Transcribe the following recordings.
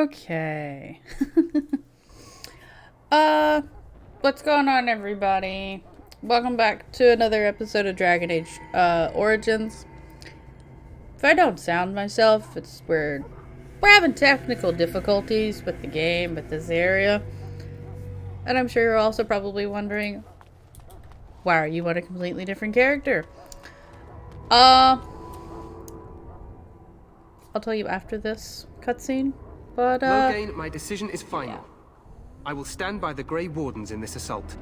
Okay. What's going on, everybody? Welcome back to another episode of Dragon Age Origins. If I don't sound myself, it's we're having technical difficulties with the game, with this area. And I'm sure you're also probably wondering, why are you on a completely different character? I'll tell you after this cutscene. But Logain, my decision is final. Yeah. I will stand by the Grey Wardens in this assault.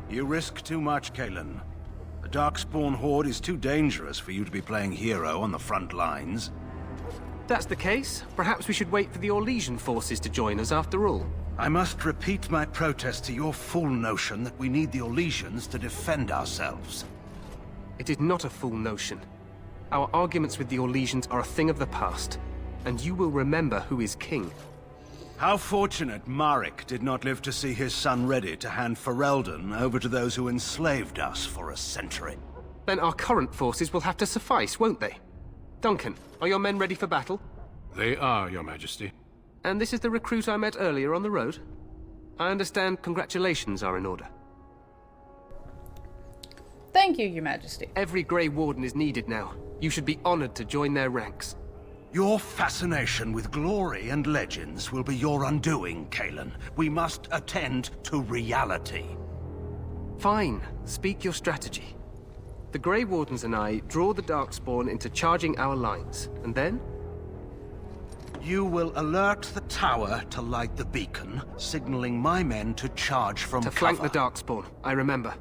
You risk too much, Kalen. The Darkspawn Horde is too dangerous for you to be playing hero on the front lines. If that's the case, perhaps we should wait for the Orlesian forces to join us after all. I must repeat my protest to your fool notion that we need the Orlesians to defend ourselves. It is not a fool notion. Our arguments with the Orlesians are a thing of the past, and you will remember who is king. How fortunate Marek did not live to see his son ready to hand Ferelden over to those who enslaved us for a century. Then our current forces will have to suffice, won't they? Duncan, are your men ready for battle? They are, Your Majesty. And this is the recruit I met earlier on the road? I understand congratulations are in order. thank you, Your Majesty. Every Grey Warden is needed now. You should be honored to join their ranks. Your fascination with glory and legends will be your undoing, Kalen. We must attend to reality. Fine. Speak your strategy. The Grey Wardens and I draw the Darkspawn into charging our lines, and then? You will alert the tower to light the beacon, signaling my men to charge from To cover. flank the Darkspawn, I remember.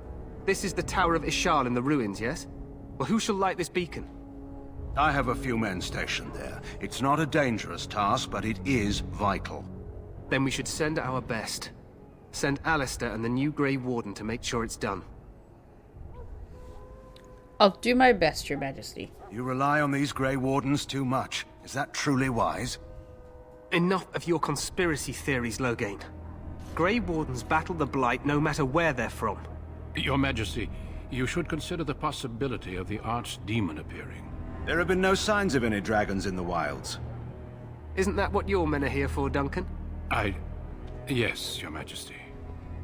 This is the Tower of Ishal in the ruins, yes? Well, who shall light this beacon? I have a few men stationed there. It's not a dangerous task, but it is vital. Then we should send our best. Send Alistair and the new Grey Warden to make sure it's done. I'll do my best, Your Majesty. You rely on these Grey Wardens too much. Is that truly wise? Enough of your conspiracy theories, Logain. Grey Wardens battle the Blight no matter where they're from. Your Majesty, you should consider the possibility of the Archdemon appearing. There have been no signs of any dragons in the wilds. Isn't that what your men are here for, Duncan? Yes, Your Majesty.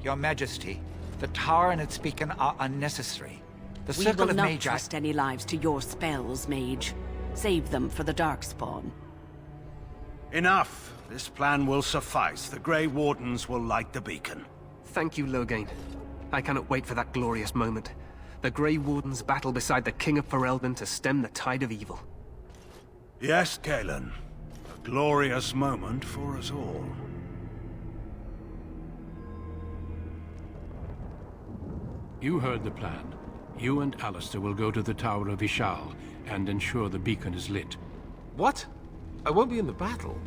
Your Majesty, the tower and its beacon are unnecessary. The We Circle will of not Magi... trust any lives to your spells, Mage. Save them for the Darkspawn. Enough! This plan will suffice. The Grey Wardens will light the beacon. Thank you, Logain. I cannot wait for that glorious moment. The Grey Wardens battle beside the King of Ferelden to stem the tide of evil. Yes, Kalen. A glorious moment for us all. You heard the plan. You and Alistair will go to the Tower of Ishal and ensure the beacon is lit. What? I won't be in the battle.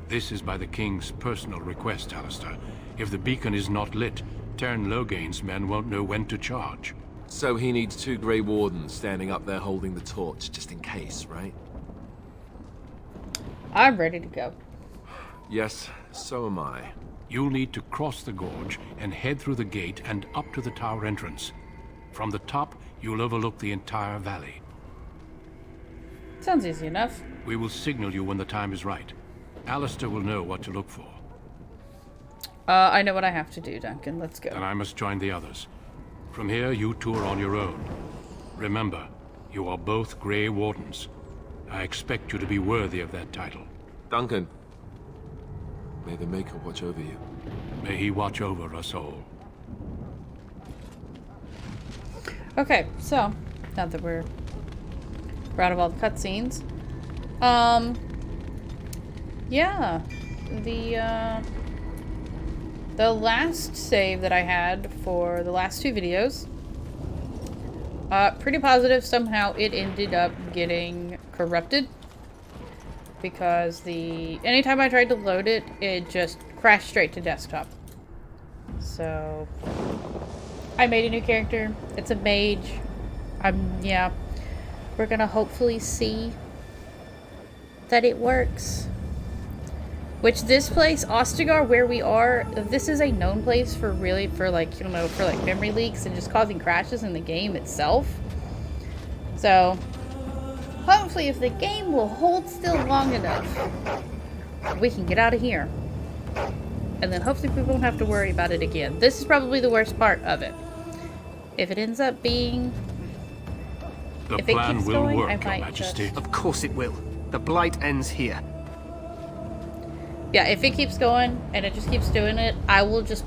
This is by the King's personal request, Alistair. If the beacon is not lit, Tern Logain's men won't know when to charge. So he needs two Grey Wardens standing up there holding the torch, just in case, right? I'm ready to go. Yes, so am I. You'll need to cross the gorge and head through the gate and up to the tower entrance. From the top, you'll overlook the entire valley. Sounds easy enough. We will signal you when the time is right. Alistair will know what to look for. I know what I have to do, Duncan. Let's go. And I must join the others. From here, you two are on your own. Remember, you are both Grey Wardens. I expect you to be worthy of that title. Duncan, may the Maker watch over you. May he watch over us all. Okay, so now that we're out of all the cutscenes, yeah, the last save that I had for the last two videos, pretty positive somehow it ended up getting corrupted because anytime I tried to load it, it just crashed straight to desktop. So I made a new character. It's a mage. Yeah. We're gonna hopefully see that it works. Which this place, Ostagar, where we are, this is a known place for memory leaks and just causing crashes in the game itself. So, hopefully if the game will hold still long enough, we can get out of here. And then hopefully we won't have to worry about it again. This is probably the worst part of it. If it ends up being... The if it plan keeps will going, I work, Your might Majesty. just... Of course it will. The blight ends here. Yeah, if it keeps going and it just keeps doing it, I will just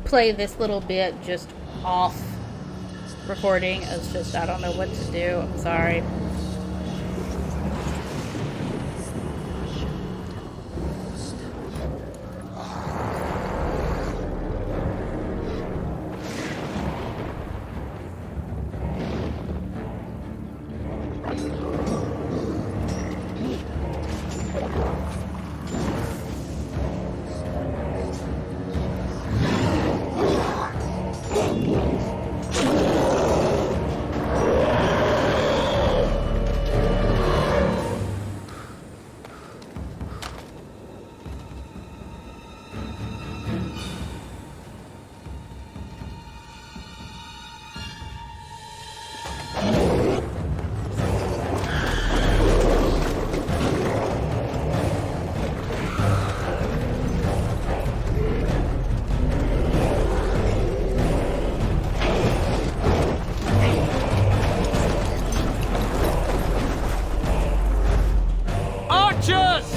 play this little bit just off recording. It's just, I don't know what to do. I'm sorry. Archers!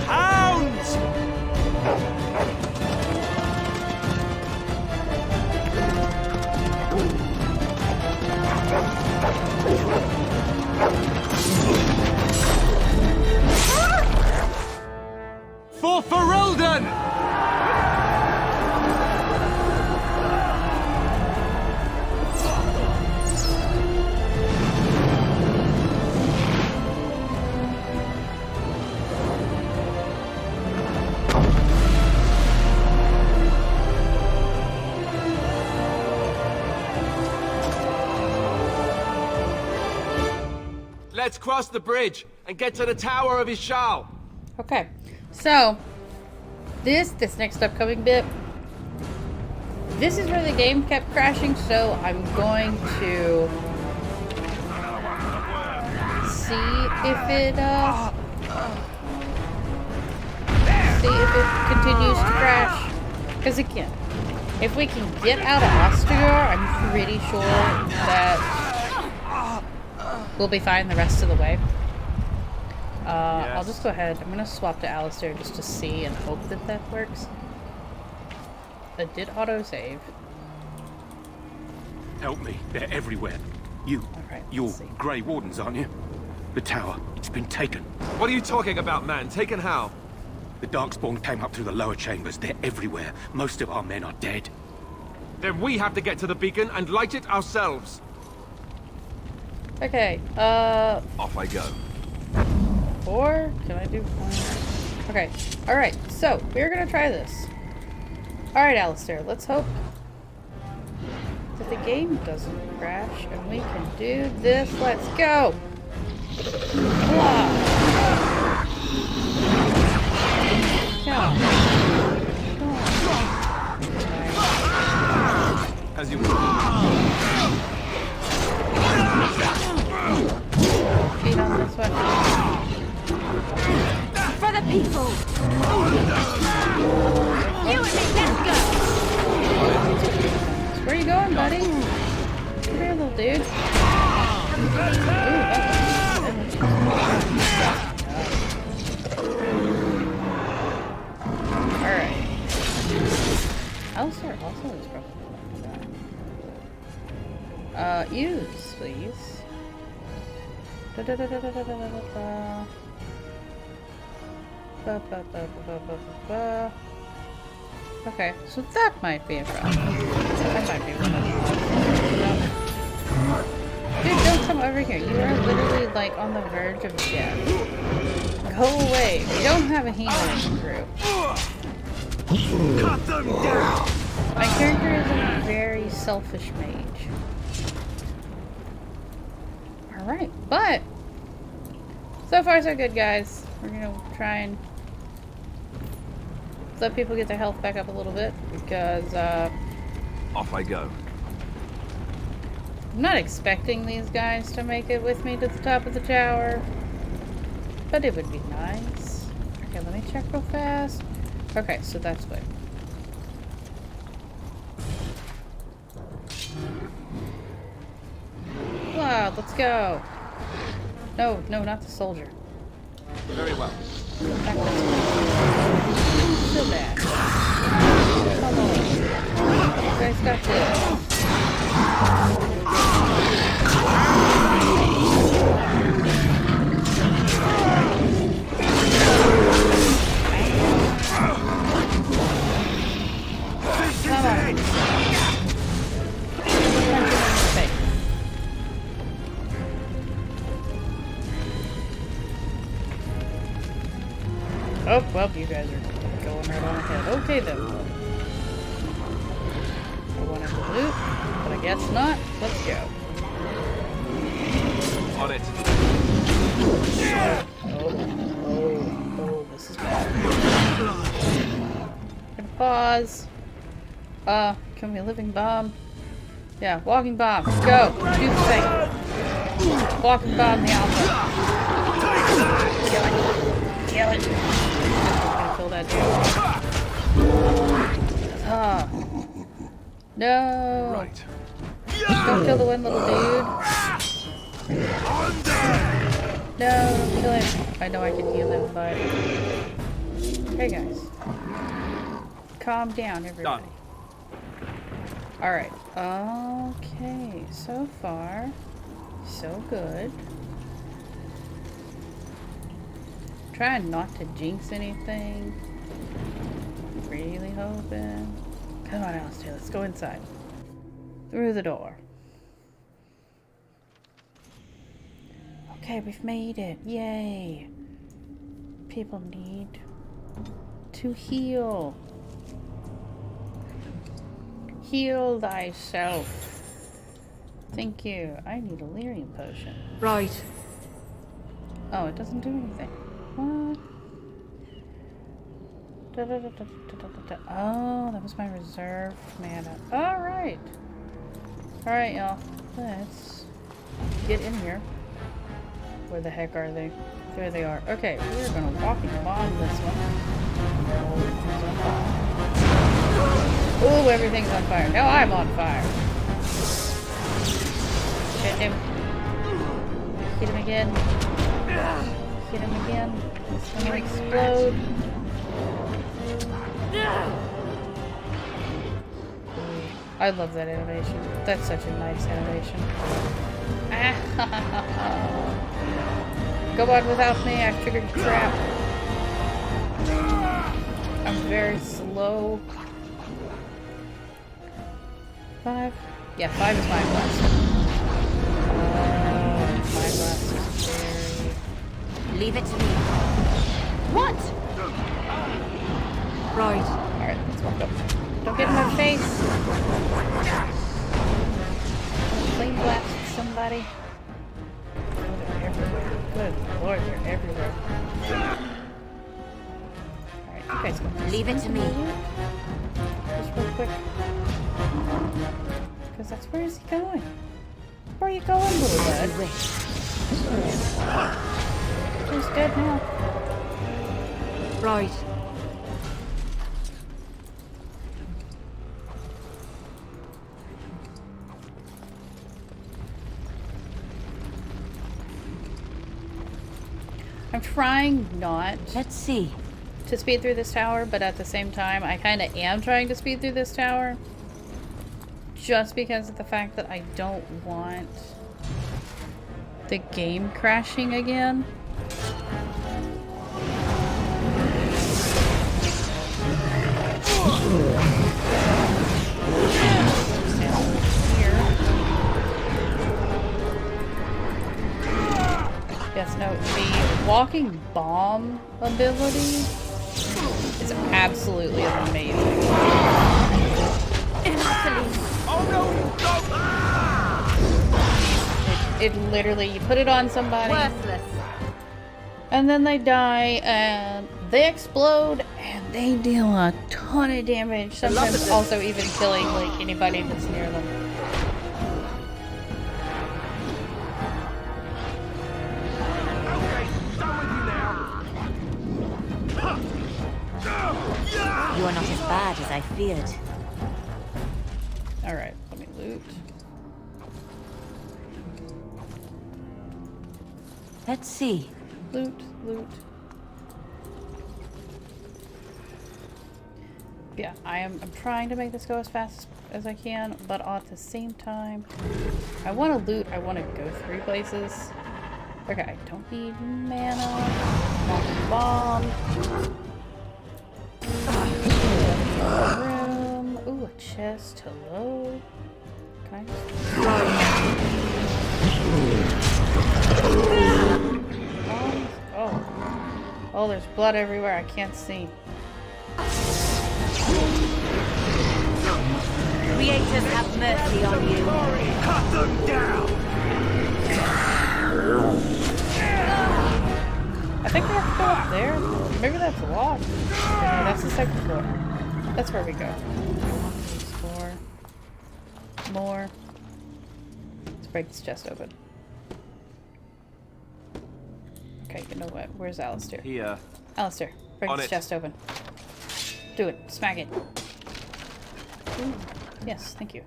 Hounds! For Ferelden! Let's cross the bridge and get to the Tower of Ishal. Okay, so this next upcoming bit, this is where the game kept crashing, so I'm going to see if it continues to crash. Because again, if we can get out of Ostagar, I'm pretty sure that we'll be fine the rest of the way. I'll just go ahead. I'm gonna swap to Alistair just to see and hope that that works. It did autosave. Help me. They're everywhere. Alright, You're let's see. Grey Wardens, aren't you? The tower. It's been taken. What are you talking about, man? Taken how? The Darkspawn came up through the lower chambers. They're everywhere. Most of our men are dead. Then we have to get to the beacon and light it ourselves. Okay, Off I go. or can I do one? Okay, alright, so we're gonna try this. Alright, Alistair, let's hope that the game doesn't crash and we can do this. Let's go! As you Feet on this one. For the people! You and me, let's go! Where are you going, buddy? Come here, little dude. Alright. Alistair also is probably not use, please. Okay, so that might be a problem. That might be one of the... Dude, don't come over here. You are literally, like, on the verge of death. Go away. We don't have a healing crew. Cut them down! My character is a very selfish mage. Alright, but so far so good, guys. we're gonna try and let people get their health back up a little bit because Off I go. I'm not expecting these guys to make it with me to the top of the tower, but it would be nice. Okay, let me check real fast. Okay, so that's good. Wow, let's go. No, no, not the soldier. Very well. Back this way. So bad. Come on. You guys got this. Come on. Punch him in the face. Oh, well, you guys are going right on ahead. Okay, then. I wanted to loot, but I guess not. Let's go. On it. Oh, this is bad. Gonna pause. Can we living bomb? Yeah, walking bomb. Go. Do the thing. Walking bomb the alpha. Kill it. Kill it. Gonna kill that dude. Ah. No. Right. Don't kill the one little dude. No, don't kill him. I know I can heal him, but... Hey guys. Calm down, everybody. Alright. Okay, so far, so good. Trying not to jinx anything. Really hoping. Come on, Alistair, let's go inside. Through the door. Okay, we've made it. Yay. People need to heal. Heal thyself. Thank you. I need a lyrium potion. Right. Oh, it doesn't do anything. What? Oh, that was my reserve mana. Alright. Alright, y'all. Let's get in here. Where the heck are they? There they are. Okay, we're gonna walking bomb this one. Oh, everything's on fire. Now I'm on fire. Hit him. Hit him again. Hit him again. It's gonna explode. I love that animation. That's such a nice animation. Go on without me, I've triggered a trap. I'm very slow. 5? Yeah, 5 is my blast. My blast is very... Leave it to me. What? Right. Alright, let's walk up. Don't get in my face! Flame blast somebody. Oh, they're everywhere. Good lord, they're everywhere. Alright, you guys go. Leave it to me. Just real quick. Because that's where is he going? Where are you going, little bud? He's dead now. Right. I'm trying not Let's see. to speed through this tower, but at the same time, I kind of am trying to speed through this tower. Just because of the fact that I don't want the game crashing again. Yes, no, the walking bomb ability is absolutely amazing. It literally, you put it on somebody, Worthless. And then they die, and they explode, and they deal a ton of damage. Sometimes also even killing like anybody that's near them. You are not as bad as I feared. Alright, let me loot. Let's see. Loot, loot. Yeah, I'm trying to make this go as fast as I can, but at the same time, I want to loot, I want to go 3 places. Okay, I don't need mana. Bomb. Room. Ooh, a chest. Hello. Can Oh. Oh, there's blood everywhere. I can't see. Creators have mercy on you. Cut them down! I think we have to go up there. Maybe that's locked. Okay, no, that's the 2nd floor. That's where we go. 4 more. Let's break this chest open. Okay, you know what? Where's Alistair? Here. Alistair, break On this it. chest open. Do it. Smack it. Ooh. Yes, thank you.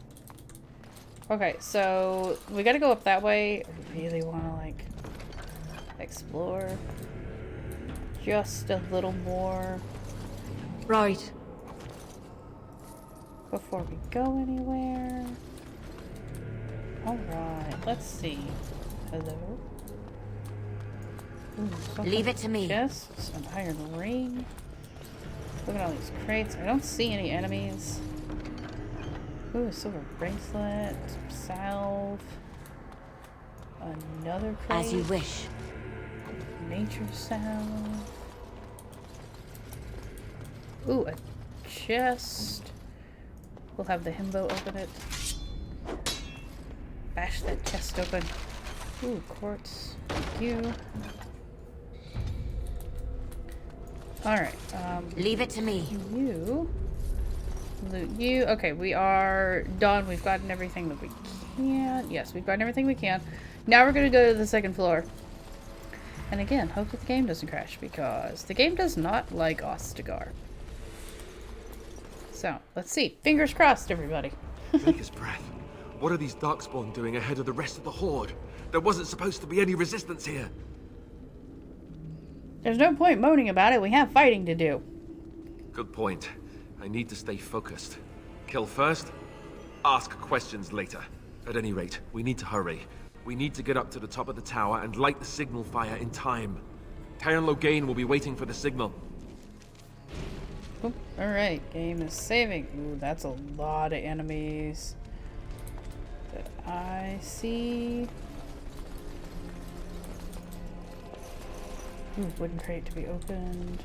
Okay, so we gotta go up that way. I really wanna, like, explore just a little more Right. before we go anywhere. Alright, let's see. Hello? Ooh, Leave it to me. Chests, an iron ring. Look at all these crates. I don't see any enemies. Ooh, a silver bracelet, salve, another crate. As you wish. Nature salve. Ooh, a chest. We'll have the himbo open it. Bash that chest open. Ooh, quartz. Thank you. Alright, Leave it to me. you. Loot you. Okay, we are done. We've gotten everything that we can. Yes, we've gotten everything we can. Now we're gonna go to the 2nd floor. And again, hope that the game doesn't crash, because the game does not like Ostagar. So, let's see. Fingers crossed, everybody. Take his breath. What are these Darkspawn doing ahead of the rest of the Horde? There wasn't supposed to be any resistance here. There's no point moaning about it. We have fighting to do. Good point. I need to stay focused. Kill first, ask questions later. At any rate, we need to hurry. We need to get up to the top of the tower and light the signal fire in time. Tyron Loghain will be waiting for the signal. Alright, game is saving. Ooh, that's a lot of enemies that I see. Ooh, wooden crate to be opened.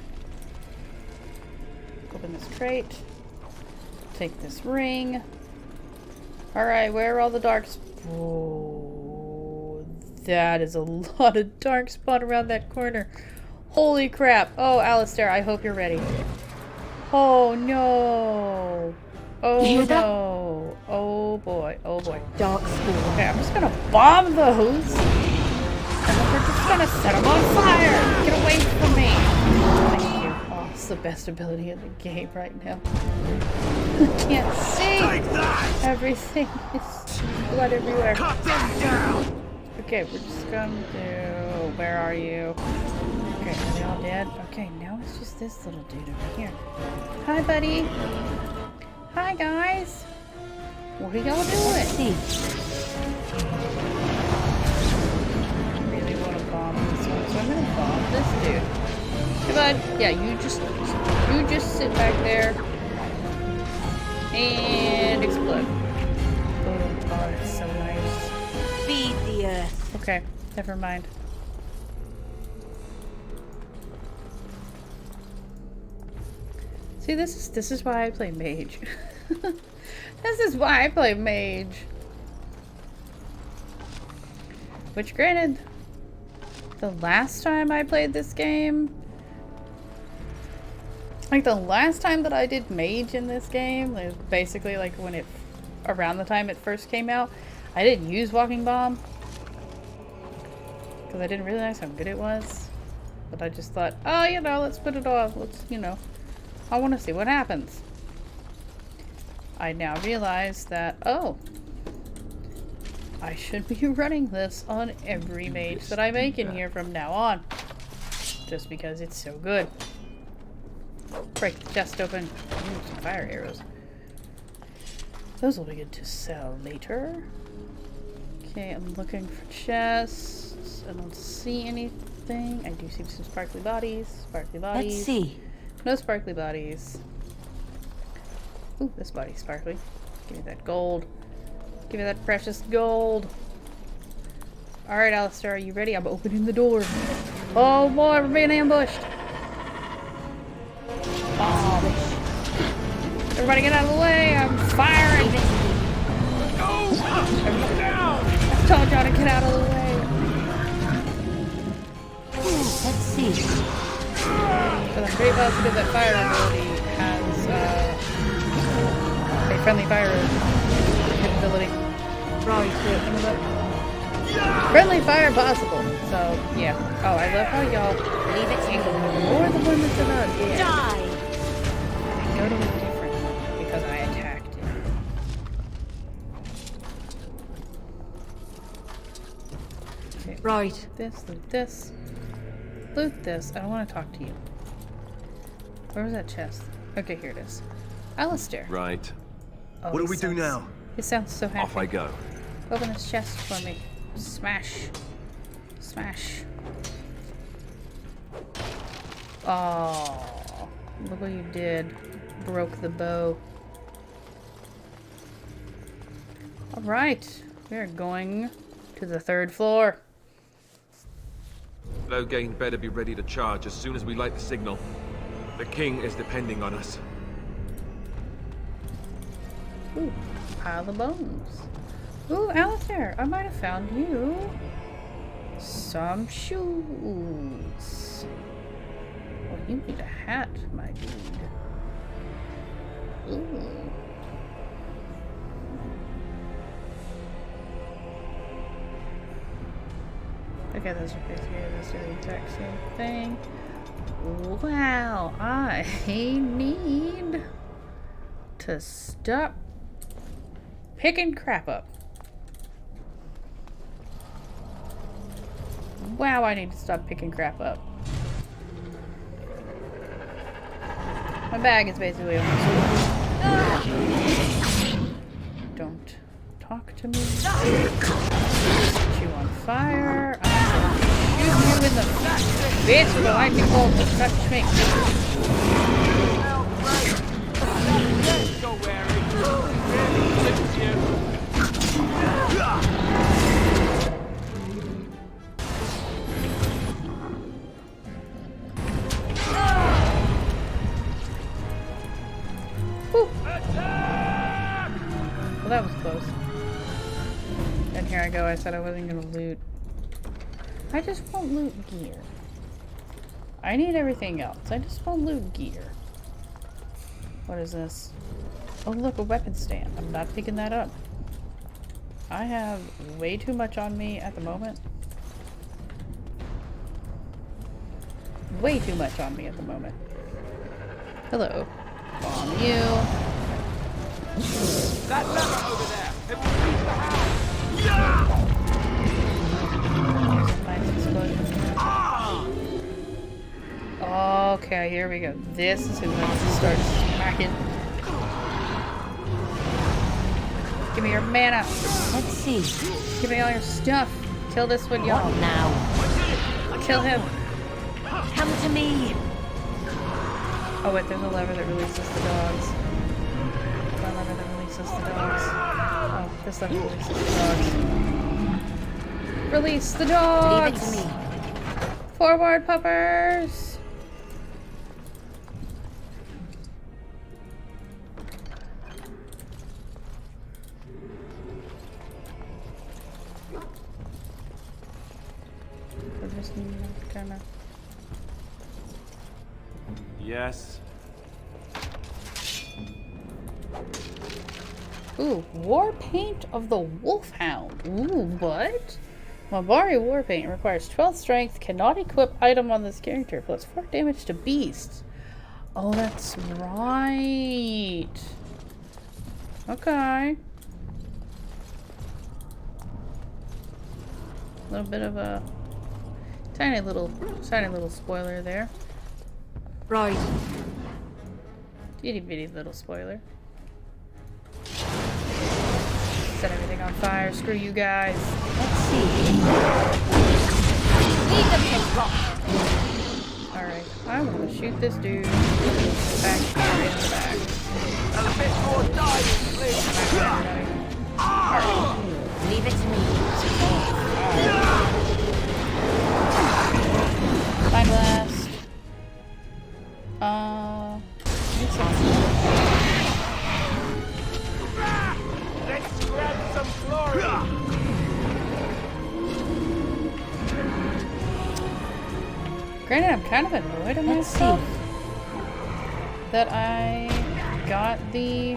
Open this crate. Take this ring. Alright, where are all the darks? Oh, that is a lot of dark spot around that corner. Holy crap. Oh, Alistair, I hope you're ready. Oh no. Oh no. Oh boy. Oh boy. Darkspawn. Okay, I'm just gonna bomb those. And then we're just gonna set them on fire. Get away from me. Thank you. Oh, it's the best ability in the game right now. I can't see. Everything is blood everywhere. Cut them down! Okay, we're just gonna do... Where are you? Okay, are they all dead? Okay, now it's just this little dude over here. Hi, buddy. Hi, guys. What are y'all doing? See. I really want to bomb this one, so I'm gonna bomb this dude. Hey, bud. Yeah, you just sit back there and explode. Oh, God, it's so nice. Feed the earth. Okay, never mind. See, this is why I play mage. This is why I play mage. Which, granted, the last time I played this game, like the last time that I did mage in this game, it was basically like when it, around the time it first came out, I didn't use walking bomb because I didn't realize how good it was. But I just thought, oh, you know, let's put it off. Let's, you know, I want to see what happens. I now realize that, oh, I should be running this on every mage that I make in here from now on. Just because it's so good. Break the chest open. Ooh, some fire arrows. Those will be good to sell later. Okay, I'm looking for chests. I don't see anything. I do see some sparkly bodies. Sparkly bodies. Let's see. No sparkly bodies. Ooh, this body's sparkly. Give me that gold. Give me that precious gold. Alright, Alistair, are you ready? I'm opening the door. Oh boy, we're being ambushed. Oh. Everybody get out of the way. I'm firing. I told y'all to get out of the way. Let's see. But I'm pretty positive that fire ability has a friendly fire capability. Right. Friendly fire possible. So yeah. Oh, I love how y'all Leave it to me. ignore the one that's about dead. Die! They go to a different one because I attacked it. Okay. Right. This, loot this. Loot this. I don't want to talk to you. Where was that chest? Okay, here it is. Alistair. Right. Oh, What do he we do sounds- now? He sounds so happy. Off I go. Open this chest for me. Smash. Smash. Oh, look what you did. Broke the bow. Alright. We are going to the 3rd floor. Loghain better be ready to charge as soon as we light the signal. The king is depending on us. Ooh, pile of bones. Ooh, Alistair, I might have found you some shoes. Well, you need a hat, my dude. Ooh. Okay, those are basically the exact same thing. Wow, I need to stop picking crap up. Wow, I need to stop picking crap up. My bag is basically almost full. Don't talk to me. Set you on fire. I'm going to shoot you in the face with a lightning bolt to touch me. Whew. Well, that was close. And here I go. I said I wasn't going to loot. I just won't loot gear. I need everything else. I just won't loot gear. What is this? Oh, look, a weapon stand. I'm not picking that up. I have way too much on me at the moment. Way too much on me at the moment. Hello. On you. That lever over there! It will reach the house! Nice explosion. Okay, here we go. This is who wants to start smacking. Give me your mana. Let's see. Give me all your stuff. Kill this one, y'all. What now? Kill him. Come to me. Oh wait, there's a lever that releases the dogs. There's a lever that releases the dogs. Oh, this lever releases the dogs. Release the dogs! Leave it to me. Forward, puppers! I just need Yes. Ooh, War Paint of the Wolfhound. Ooh, what? Mabari War Paint requires 12 strength, cannot equip item on this character, plus 4 damage to beasts. Oh, that's right. Okay. A little bit of a tiny little spoiler there. Right. Itty bitty little spoiler. Set everything on fire. Screw you guys. Let's see. Leave them to rot. Alright, I want to shoot this dude. Back here in the back. A bit more dying, please. Alright. Leave it to me. Time blast. Makes sense. Let's grab some glory. Granted, I'm kind of annoyed at Let's myself that I got the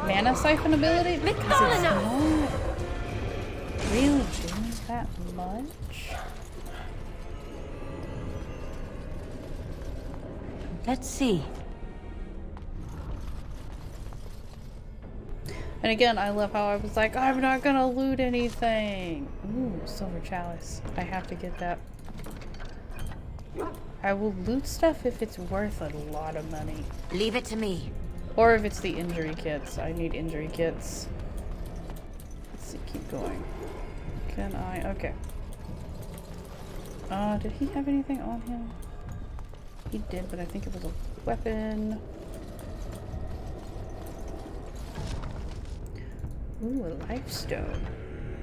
mana siphon ability because it's not really doing that much. Let's see. And again, I love how I was like, I'm not gonna loot anything. Ooh, silver chalice. I have to get that. I will loot stuff if it's worth a lot of money. Leave it to me. Or if it's the injury kits. I need injury kits. Let's see, keep going. Can I? Okay. Did he have anything on him? He did, but I think it was a weapon. Ooh, a lifestone.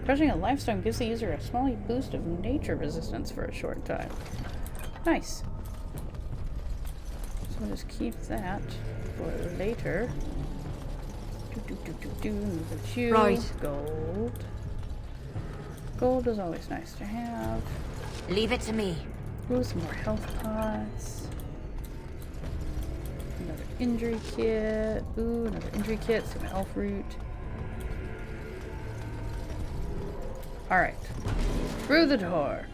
Crushing a lifestone gives the user a small boost of nature resistance for a short time. Nice. So we'll just keep that for later. Another chew. Right. Gold. Gold is always nice to have. Leave it to me. Ooh, some more health pots. Another injury kit. Ooh, another injury kit. Some elf root. Alright. Through the door.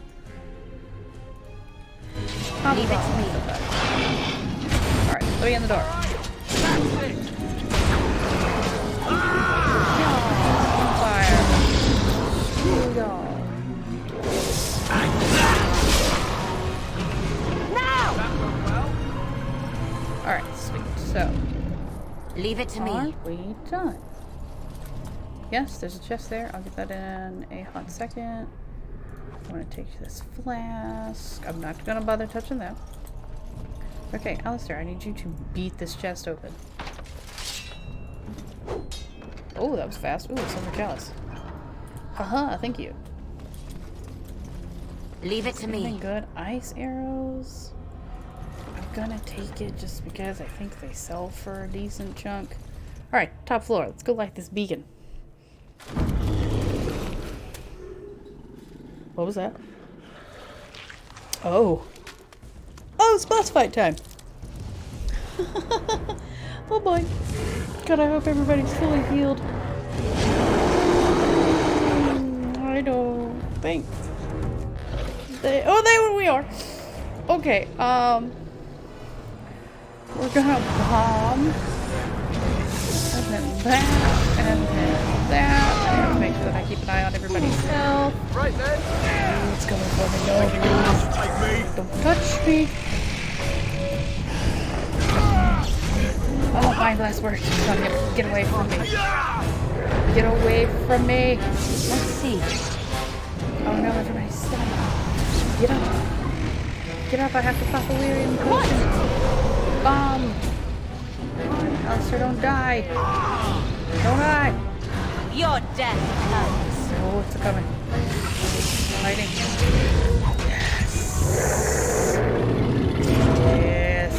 Leave it to me. Alright, let me in the door. On fire. Screw y'all. Alright, sweet. So, Leave it to me. are we done? Yes, there's a chest there. I'll get that in a hot second. I'm gonna take this flask. I'm not gonna bother touching that. Okay, Alistair, I need you to beat this chest open. Oh, that was fast. Ooh, silver chalice. Haha, thank you. Leave it to Anything me. good? Ice arrows? I'm gonna take it just because I think they sell for a decent chunk. Alright, top floor. Let's go light this beacon. What was that? Oh. Oh, it's boss fight time! Oh boy. God, I hope everybody's fully healed. I don't think there we are. Okay, we're gonna bomb. And then that, and then that. I have to make sure that I keep an eye on everybody's health. Right then. It's coming for me. No, don't touch me. Oh, my last word. Get away from me. Get away from me. Let's see. Oh no, everybody's stunned. Get up. Get up, I have to pop a Lyrium potion. Bomb. Alistair, don't die. Don't die. Your death comes. Oh, it's coming. Fighting. Yes. Yes. Yes.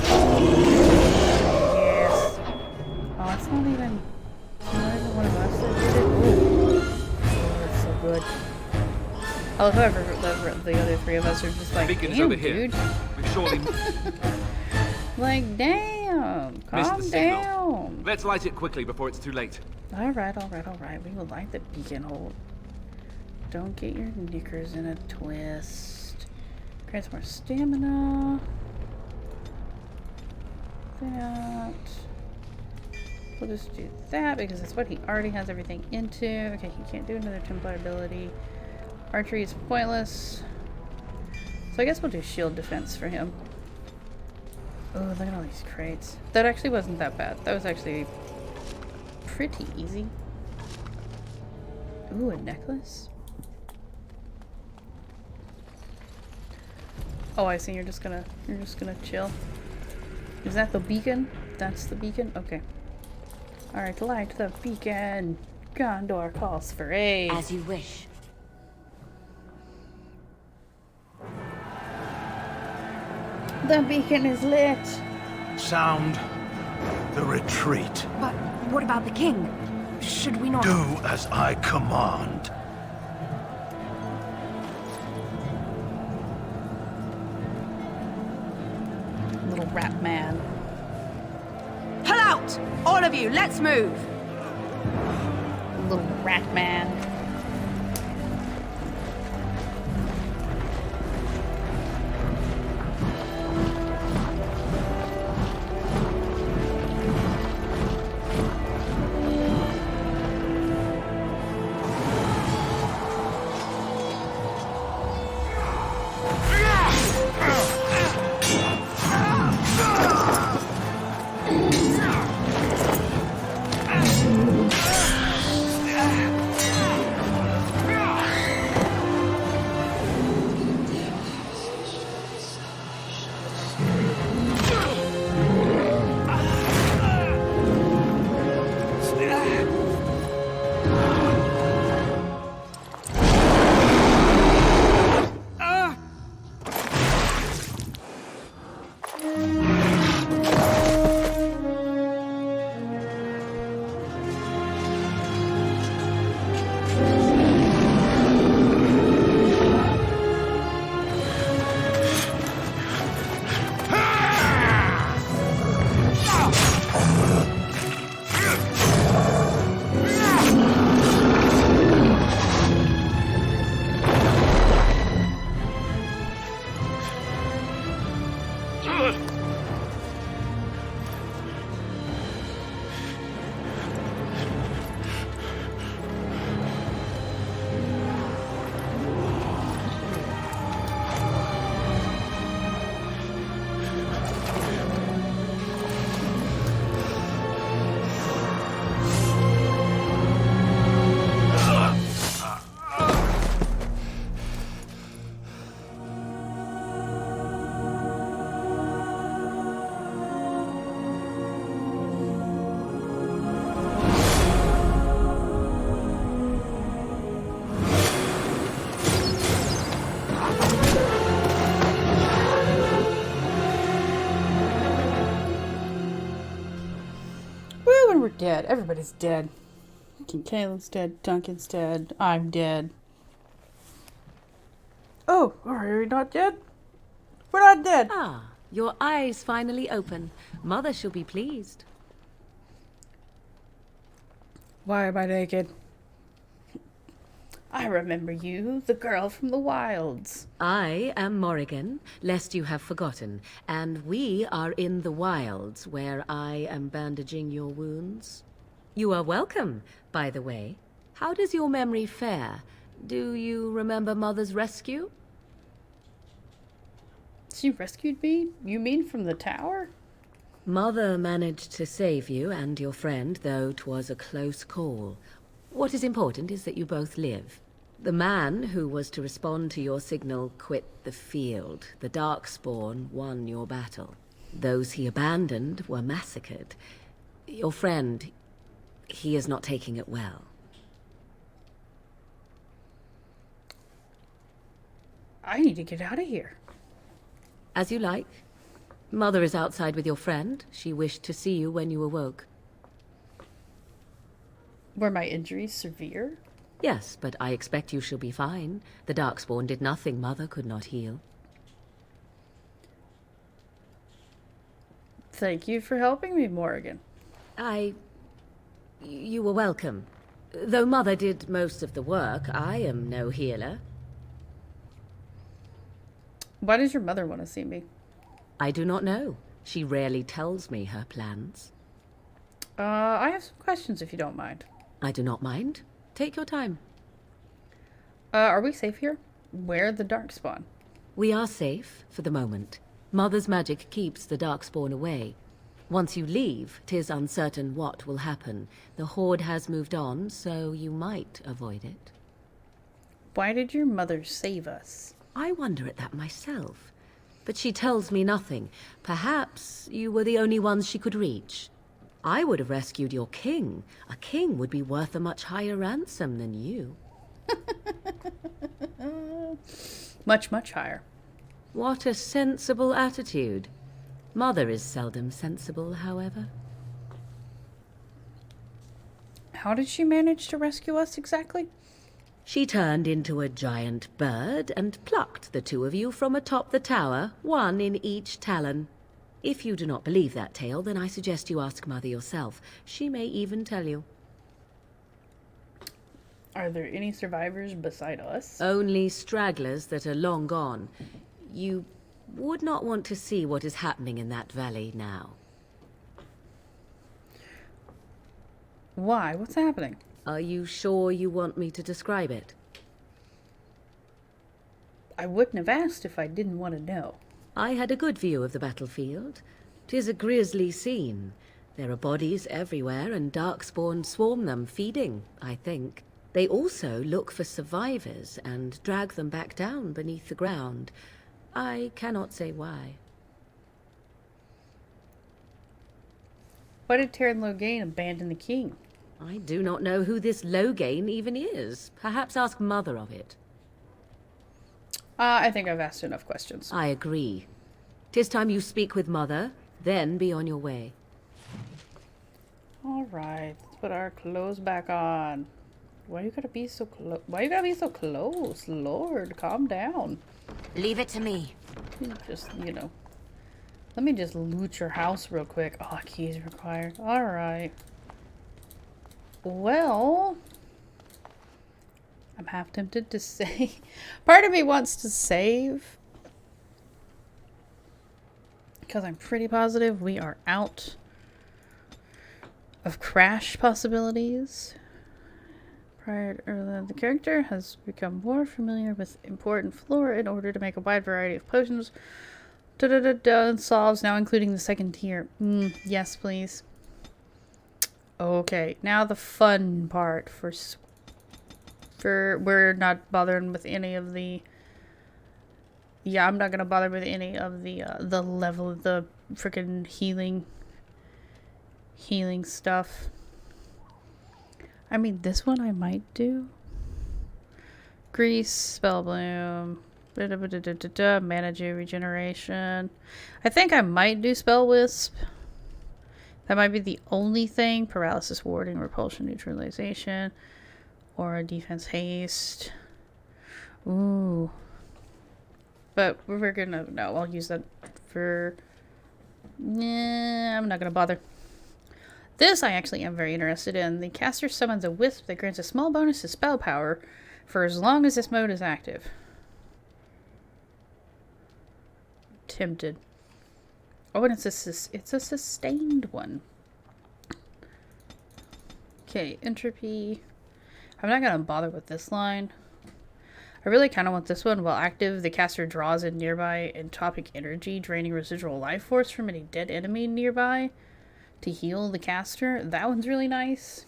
Oh, it's not even one of us that did it. Ooh. Oh, that's so good. I love how the other three of us are just like, Beacon's damn, over here. dude. We've surely... Like, damn. Missed the Calm signal. down. Let's light it quickly before it's too late. Alright. We will light the beacon hole. Don't get your knickers in a twist. Grants more stamina. That. We'll just do that because that's what he already has everything into. Okay, he can't do another Templar ability. Archery is pointless. So I guess we'll do shield defense for him. Oh, look at all these crates. That actually wasn't that bad. That was actually pretty easy. Ooh, a necklace? Oh, I see. You're just gonna chill. Is that the beacon? That's the beacon? Okay. Alright, light the beacon. Gondor calls for aid. As you wish. The beacon is lit. Sound the retreat. But what about the king? Should we not... Do as I command. Little rat man. Pull out! All of you, let's move! Little rat man. Woo, and we're dead. Everybody's dead. King Caelan's dead. Duncan's dead. I'm dead. Oh, are we not dead? We're not dead. Ah, your eyes finally open. Mother shall be pleased. Why am I naked? I remember you, the girl from the wilds. I am Morrigan, lest you have forgotten, and we are in the wilds, where I am bandaging your wounds. You are welcome, by the way. How does your memory fare? Do you remember Mother's rescue? She rescued me? You mean from the tower? Mother managed to save you and your friend, though 'twas a close call. What is important is that you both live. The man who was to respond to your signal quit the field. The Darkspawn won your battle. Those he abandoned were massacred. Your friend, he is not taking it well. I need to get out of here. As you like. Mother is outside with your friend. She wished to see you when you awoke. Were my injuries severe? Yes, but I expect you shall be fine. The Darkspawn did nothing Mother could not heal. Thank you for helping me, Morrigan. You were welcome. Though Mother did most of the work, I am no healer. Why does your mother want to see me? I do not know. She rarely tells me her plans. I have some questions if you don't mind. I do not mind. Take your time. Are we safe here? Where the Darkspawn? We are safe, for the moment. Mother's magic keeps the Darkspawn away. Once you leave, 'tis uncertain what will happen. The Horde has moved on, so you might avoid it. Why did your mother save us? I wonder at that myself. But she tells me nothing. Perhaps you were the only ones she could reach. I would have rescued your king. A king would be worth a much higher ransom than you. Much, much higher. What a sensible attitude. Mother is seldom sensible, however. How did she manage to rescue us exactly? She turned into a giant bird and plucked the two of you from atop the tower, one in each talon. If you do not believe that tale, then I suggest you ask Mother yourself. She may even tell you. Are there any survivors beside us? Only stragglers that are long gone. You would not want to see what is happening in that valley now. Why? What's happening? Are you sure you want me to describe it? I wouldn't have asked if I didn't want to know. I had a good view of the battlefield. 'Tis a grisly scene. There are bodies everywhere, and Darkspawn swarm them, feeding, I think. They also look for survivors and drag them back down beneath the ground. I cannot say why. Why did Terran Logain abandon the king? I do not know who this Logain even is. Perhaps ask Mother of it. I think I've asked enough questions. I agree. 'Tis time you speak with Mother, then be on your way. Alright, let's put our clothes back on. Why you gotta be so close? Why you gotta be so close? Lord, calm down. Leave it to me. Just, let me just loot your house real quick. Oh, keys required. Alright. Well, I'm half tempted to say. Part of me wants to save. Because I'm pretty positive we are out of crash possibilities. The character has become more familiar with important flora in order to make a wide variety of potions. And solves now including the second tier. Yes, please. Okay, now the fun part for we're not bothering with any of the. Yeah, I'm not gonna bother with any of the level of the freaking healing stuff. I mean, this one I might do. Grease, Spell Bloom, Manage Regeneration. I think I might do Spell Wisp. That might be the only thing. Paralysis Warding, Repulsion Neutralization, or a Defense Haste. Ooh. But we're gonna, no, I'll use that for, nah, I'm not gonna bother. This I actually am very interested in. The caster summons a wisp that grants a small bonus to spell power for as long as this mode is active. Tempted. Oh, and it's a sustained one. Okay, entropy. I'm not gonna bother with this line. I really kind of want this one. While active, the caster draws in nearby entropic energy, draining residual life force from any dead enemy nearby to heal the caster. That one's really nice.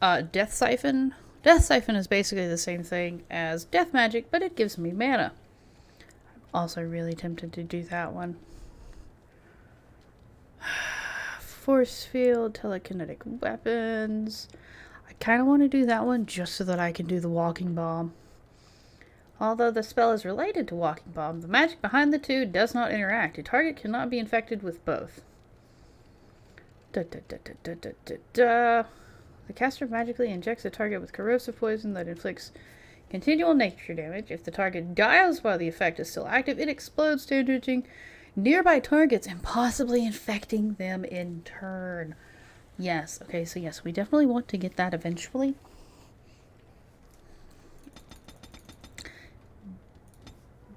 Death Siphon. Death Siphon is basically the same thing as Death Magic, but it gives me mana. I'm also really tempted to do that one. Force Field, Telekinetic Weapons. I kind of want to do that one just so that I can do the Walking Bomb. Although the spell is related to Walking Bomb, the magic behind the two does not interact. A target cannot be infected with both. The caster magically injects a target with corrosive poison that inflicts continual nature damage. If the target dies while the effect is still active, it explodes, damaging nearby targets and possibly infecting them in turn. Yes, okay, so yes, we definitely want to get that eventually.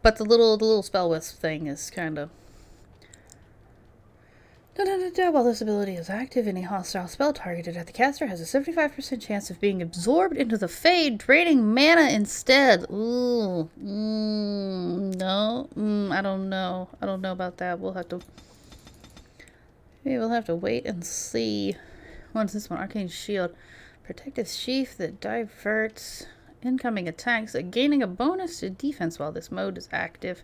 But the little spell wisp thing is kind of... While this ability is active, any hostile spell targeted at the caster has a 75% chance of being absorbed into the Fade, draining mana instead. Ooh. No. I don't know. I don't know about that. We'll have to... Maybe we'll have to wait and see. What's this one? Arcane Shield. Protective Sheath that diverts incoming attacks, gaining a bonus to defense while this mode is active.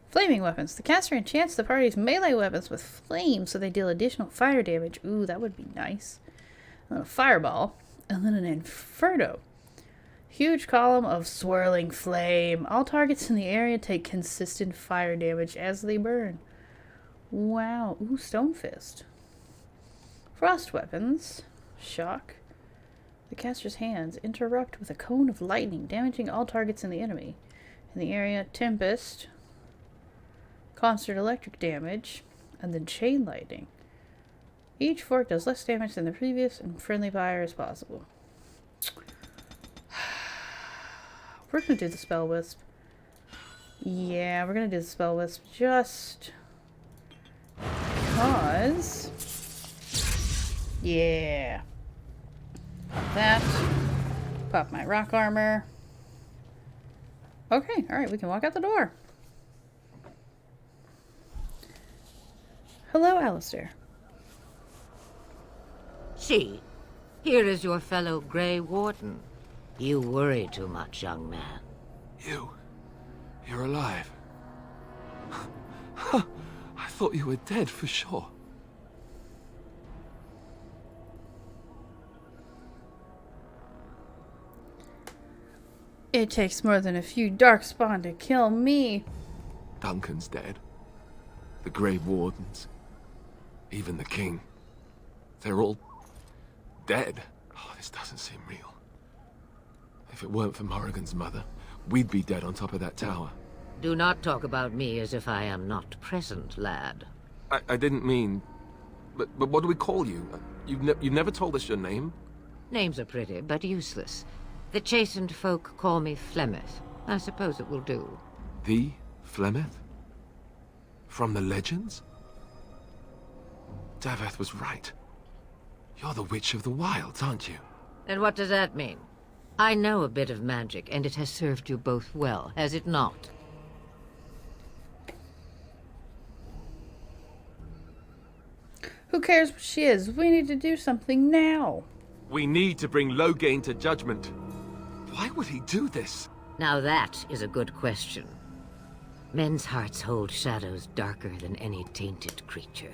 Flaming weapons. The caster enchants the party's melee weapons with flame so they deal additional fire damage. Ooh, that would be nice. And then a fireball. And then an inferno. Huge column of swirling flame. All targets in the area take consistent fire damage as they burn. Wow. Ooh, Stone Fist. Frost weapons. Shock. The caster's hands interrupt with a cone of lightning, damaging all targets in the enemy. In the area, Tempest, constant electric damage, and then chain lightning. Each fork does less damage than the previous, and friendly fire is possible. We're gonna do the Spell Wisp. Yeah, we're gonna do the Spell Wisp just because. Yeah. Pop that. Pop my rock armor. Okay, alright, we can walk out the door. Hello, Alistair. See, here is your fellow Grey Warden. You worry too much, young man. You're alive. I thought you were dead for sure. It takes more than a few Darkspawn to kill me. Duncan's dead. The Grey Wardens. Even the King. They're all dead. Oh, this doesn't seem real. If it weren't for Morrigan's mother, we'd be dead on top of that tower. Do not talk about me as if I am not present, lad. I didn't mean... But what do we call you? You've never told us your name? Names are pretty, but useless. The chastened folk call me Flemeth. I suppose it will do. The Flemeth? From the legends? Daveth was right. You're the Witch of the Wilds, aren't you? And what does that mean? I know a bit of magic, and it has served you both well, has it not? Who cares what she is? We need to do something now. We need to bring Loghain to judgment. Why would he do this? Now that is a good question. Men's hearts hold shadows darker than any tainted creature.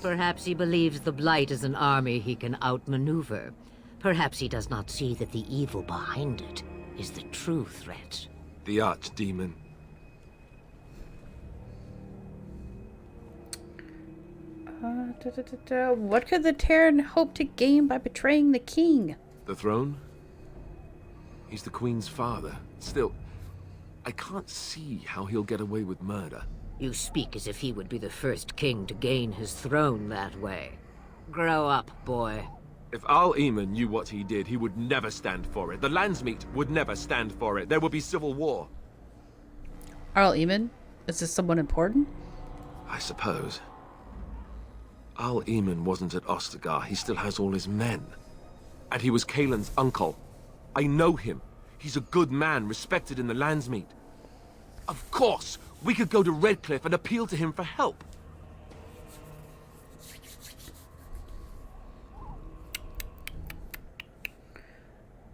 Perhaps he believes the Blight is an army he can outmaneuver. Perhaps he does not see that the evil behind it is the true threat. The Archdemon. What could the Terran hope to gain by betraying the king? The throne? He's the Queen's father. Still, I can't see how he'll get away with murder. You speak as if he would be the first king to gain his throne that way. Grow up, boy. If Al-Eamon knew what he did, he would never stand for it. The Landsmeet would never stand for it. There would be civil war. Al-Eamon? Is this someone important? I suppose. Al-Eamon wasn't at Ostagar. He still has all his men. And he was Kaelin's uncle. I know him. He's a good man, respected in the Landsmeet. Of course, we could go to Redcliffe and appeal to him for help.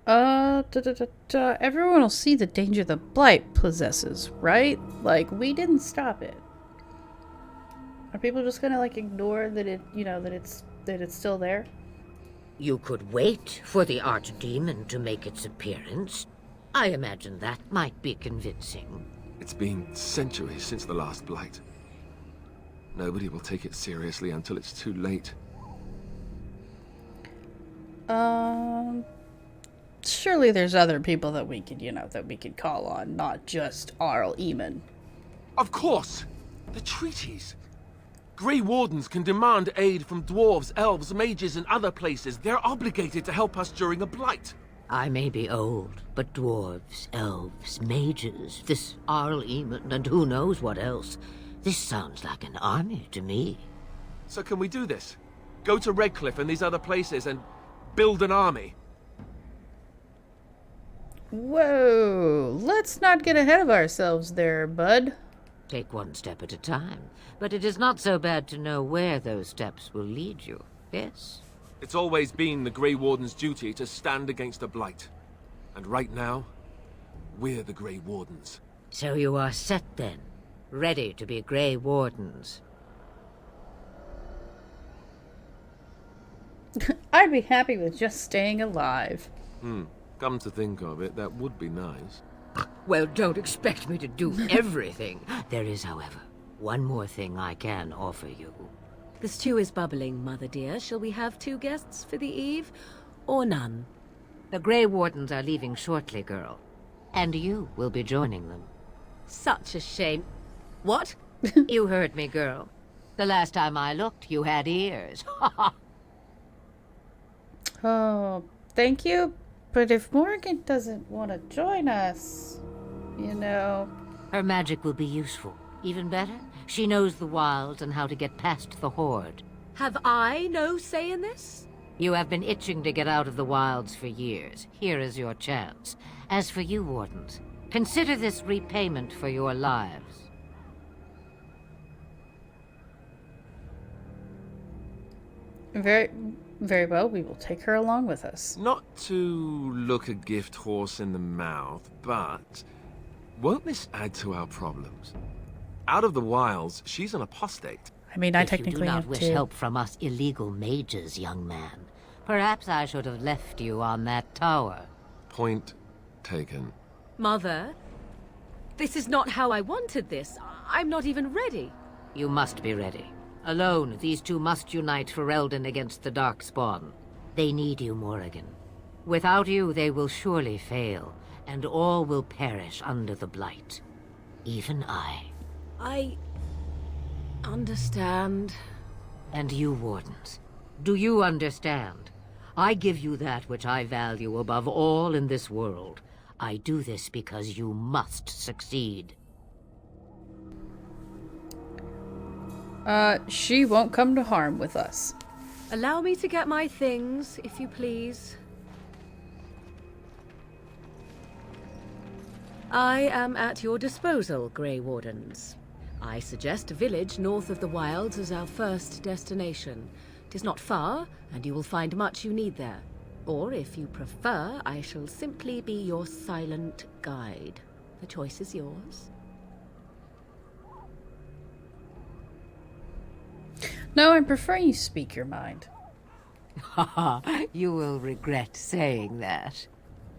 Everyone will see the danger the Blight possesses, right? Like, we didn't stop it. Are people just gonna, like, ignore that it, you know, that it's still there? You could wait for the Archdemon to make its appearance. I imagine that might be convincing. It's been centuries since the last Blight. Nobody will take it seriously until it's too late. Surely there's other people that we could, that we could call on, not just Arl Eamon. Of course! The treaties! Grey Wardens can demand aid from dwarves, elves, mages, and other places. They're obligated to help us during a blight. I may be old, but dwarves, elves, mages, this Arl Eamon, and who knows what else. This sounds like an army to me. So can we do this? Go to Redcliffe and these other places and build an army? Whoa, let's not get ahead of ourselves there, bud. Take one step at a time, but it is not so bad to know where those steps will lead you, yes? It's always been the Grey Warden's duty to stand against a blight. And right now, we're the Grey Wardens. So you are set then, ready to be Grey Wardens. I'd be happy with just staying alive. Come to think of it, that would be nice. Well, don't expect me to do everything. There is, however, one more thing I can offer you. The stew is bubbling, Mother dear. Shall we have 2 guests for the eve, or none? The Grey Wardens are leaving shortly, girl. And you will be joining them. Such a shame. What? You heard me, girl. The last time I looked, you had ears. Oh, thank you. But if Morgan doesn't want to join us, Her magic will be useful. Even better, she knows the wilds and how to get past the Horde. Have I no say in this? You have been itching to get out of the wilds for years. Here is your chance. As for you, Wardens, consider this repayment for your lives. Very, very well. We will take her along with us. Not to look a gift horse in the mouth, but won't this add to our problems? Out of the wilds, she's an apostate. I mean, I If technically you do not have wish to. help from us illegal mages, young man, perhaps I should have left you on that tower. Point taken. Mother, this is not how I wanted this. I'm not even ready. You must be ready. Alone, these two must unite Ferelden against the Darkspawn. They need you, Morrigan. Without you, they will surely fail, and all will perish under the Blight. Even I. I understand. And you, Wardens. Do you understand? I give you that which I value above all in this world. I do this because you must succeed. She won't come to harm with us. Allow me to get my things, if you please. I am at your disposal, Grey Wardens. I suggest a village north of the wilds as our first destination. 'Tis not far, and you will find much you need there. Or, if you prefer, I shall simply be your silent guide. The choice is yours. No, I prefer you speak your mind. Haha, you will regret saying that.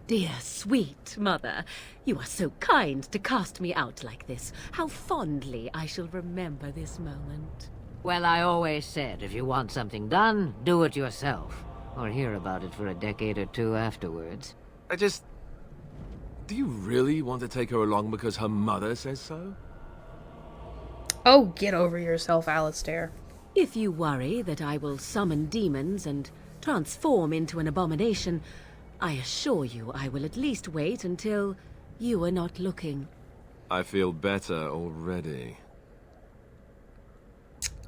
Dear, sweet mother, you are so kind to cast me out like this. How fondly I shall remember this moment. Well, I always said, if you want something done, do it yourself. Or hear about it for a decade or two afterwards. Do you really want to take her along because her mother says so? Oh, get over yourself, Alistair. If you worry that I will summon demons and transform into an abomination, I assure you I will at least wait until you are not looking. I feel better already.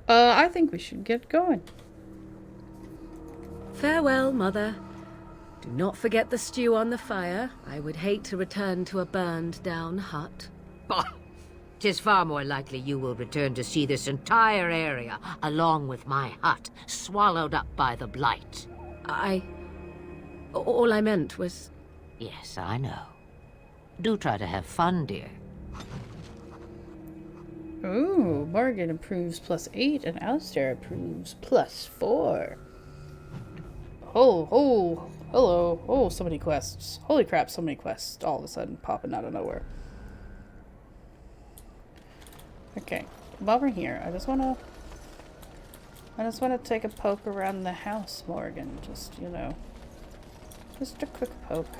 I think we should get going. Farewell, Mother. Do not forget the stew on the fire. I would hate to return to a burned-down hut. Bah! 'Tis far more likely you will return to see this entire area, along with my hut, swallowed up by the Blight. All I meant was... Yes, I know. Do try to have fun, dear. Ooh, Morgan approves +8 and Alistair approves +4. Oh, hello. Oh, so many quests. Holy crap, so many quests all of a sudden popping out of nowhere. Okay, while we're here, I just wanna take a poke around the house, Morgan. Just, just a quick poke.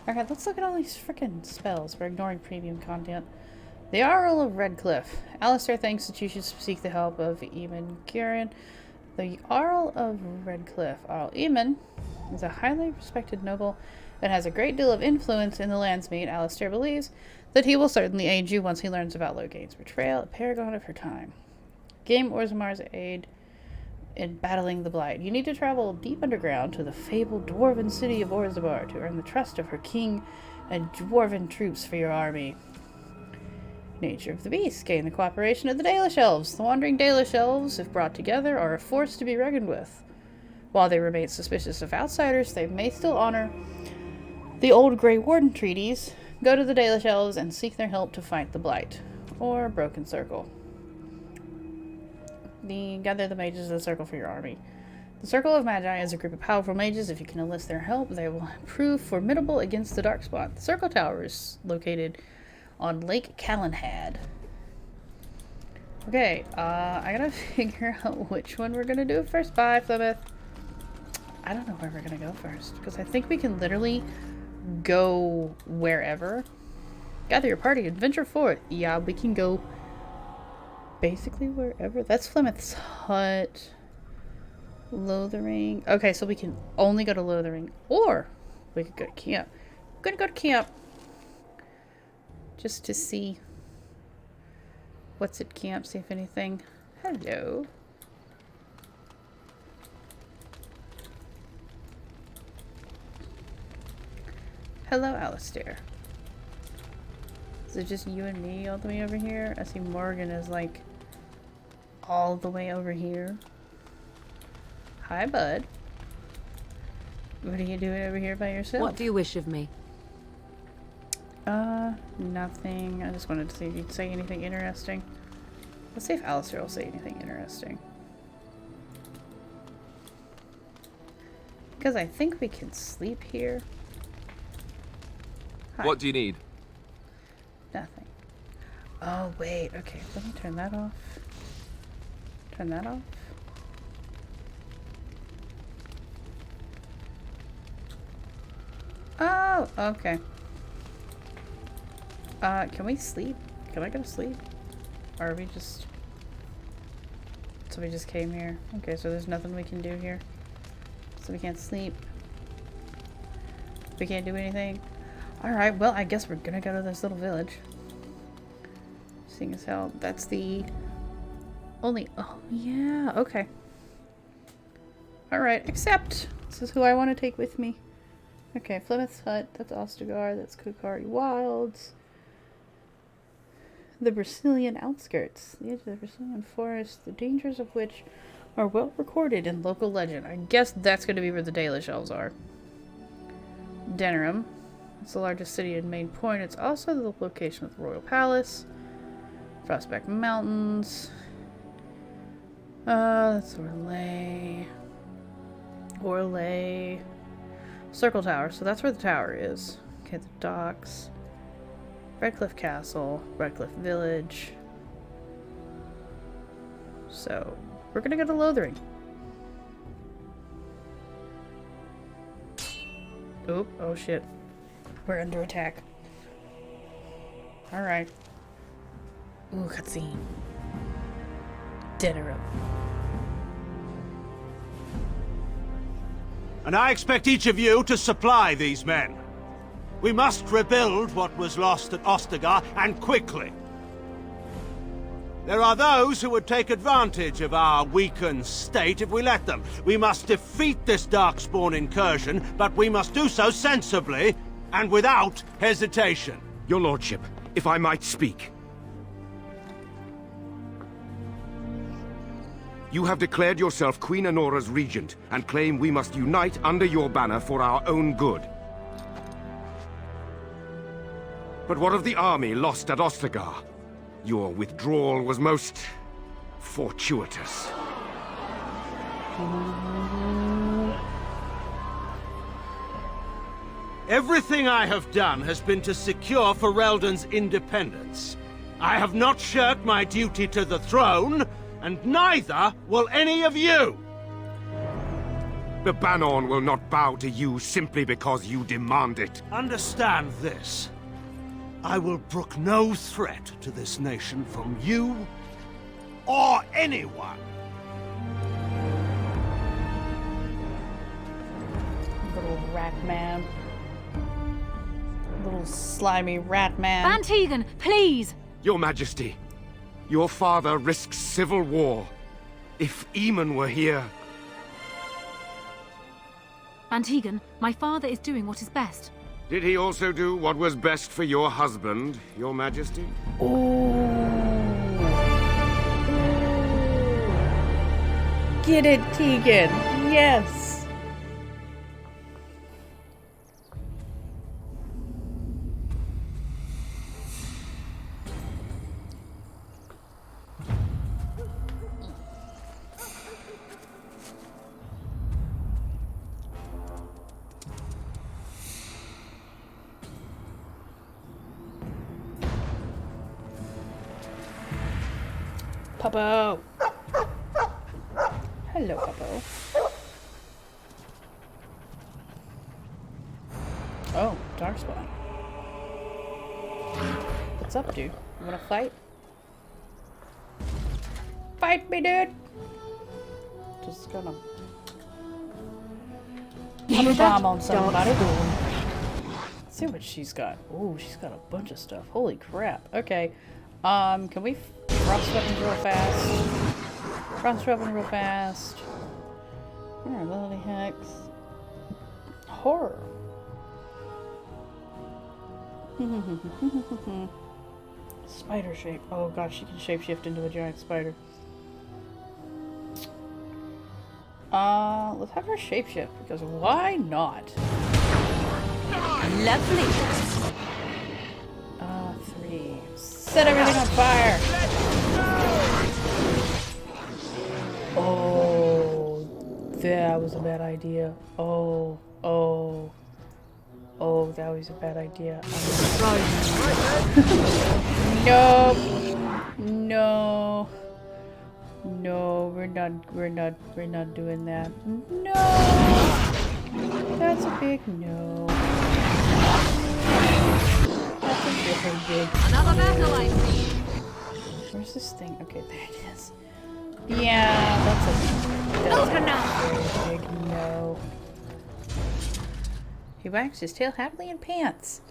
Okay, let's look at all these freaking spells. We're ignoring premium content. The Jarl of Redcliffe. Alistair thinks that you should seek the help of Eamon Guerin. The Jarl of Redcliffe. Jarl Eamon is a highly respected noble and has a great deal of influence in the Landsmeet. Alistair believes that he will certainly aid you once he learns about Logain's betrayal, a paragon of her time. Gain Orzamar's aid in battling the Blight. You need to travel deep underground to the fabled dwarven city of Orzabar to earn the trust of her king and dwarven troops for your army. Nature of the beast. Gain the cooperation of the Dalish elves. The wandering Dalish elves, if brought together, are a force to be reckoned with. While they remain suspicious of outsiders, they may still honor the old Grey Warden treaties. Go to the Dalish elves and seek their help to fight the Blight. Or Broken Circle. Gather the mages of the Circle for your army. The Circle of Magi is a group of powerful mages. If you can enlist their help, they will prove formidable against the Darkspawn. The Circle Tower is located on Lake Calenhad. Okay, I gotta figure out which one we're gonna do first. Bye, Plymouth. I don't know where we're gonna go first, because I think we can literally go wherever. Gather your party and venture forward. Yeah, we can go basically wherever. That's Plymouth's hut. Lothering. Okay, so we can only go to Lothering, or we could go to camp. I'm gonna go to camp. Just to see what's at camp, see if anything. Hello. Hello, Alistair. Is it just you and me all the way over here? I see Morgan is like all the way over here. Hi, bud. What are you doing over here by yourself? What do you wish of me? Nothing. I just wanted to see if you'd say anything interesting. Let's see if Alistair will say anything interesting. Because I think we can sleep here. Hi. What do you need? Nothing. Oh, wait. Okay, let me turn that off. Turn that off. Oh, okay. Can we sleep? Can I go to sleep? Or are we just... So we just came here. Okay, so there's nothing we can do here. So we can't sleep. We can't do anything. Alright, well, I guess we're gonna go to this little village. Seeing as how that's the only... Oh, yeah, okay. Alright, except this is who I want to take with me. Okay, Plymouth's Hut, that's Ostagar, that's Kukari Wilds. The Brazilian outskirts, the edge of the Brazilian forest, the dangers of which are well recorded in local legend. I guess that's going to be where the Dalish elves are. Denerim, it's the largest city in Main Point. It's also the location of the Royal Palace. Prospect Mountains. That's Orlais. Orlais. Circle Tower, so that's where the tower is. Okay, the docks. Redcliffe Castle, Redcliffe Village. So, we're gonna go to Lothering. Oop, oh shit. We're under attack. Alright. Ooh, cutscene. Denerim. And I expect each of you to supply these men. We must rebuild what was lost at Ostagar, and quickly. There are those who would take advantage of our weakened state if we let them. We must defeat this Darkspawn incursion, but we must do so sensibly and without hesitation. Your lordship, if I might speak. You have declared yourself Queen Honora's regent, and claim we must unite under your banner for our own good. But what of the army lost at Ostagar? Your withdrawal was most... fortuitous. Everything I have done has been to secure Ferelden's independence. I have not shirked my duty to the throne, and neither will any of you! The Banon will not bow to you simply because you demand it. Understand this. I will brook no threat to this nation from you or anyone. Little rat man. Little slimy rat man. Van Tegan, please! Your Majesty, your father risks civil war. If Eamon were here... Van Tegan, my father is doing what is best. Did he also do what was best for your husband, your Majesty? Get it, Tegan. Yes. Puppo. Hello, Puppo. Oh, Darkspawn. What's up, dude? You wanna fight? Fight me, dude! Just gonna put a bomb on somebody. Let's see what she's got. Oh, she's got a bunch of stuff. Holy crap. Okay. Can we frost weapons real fast? Frost weapon real fast. Vulnerability hex. Horror. Spider shape. Oh god, she can shapeshift into a giant spider. Let's have her shapeshift, because why not? Lovely. 3. Set everything on fire! Oh, that was a bad idea. Oh, that was a bad idea. Nope. No, we're not doing that. No! That's a big no. That's a really big Another battle, I see. Where's this thing? Okay, there it is. Yeah, that's a very big no. He wags his tail happily in pants.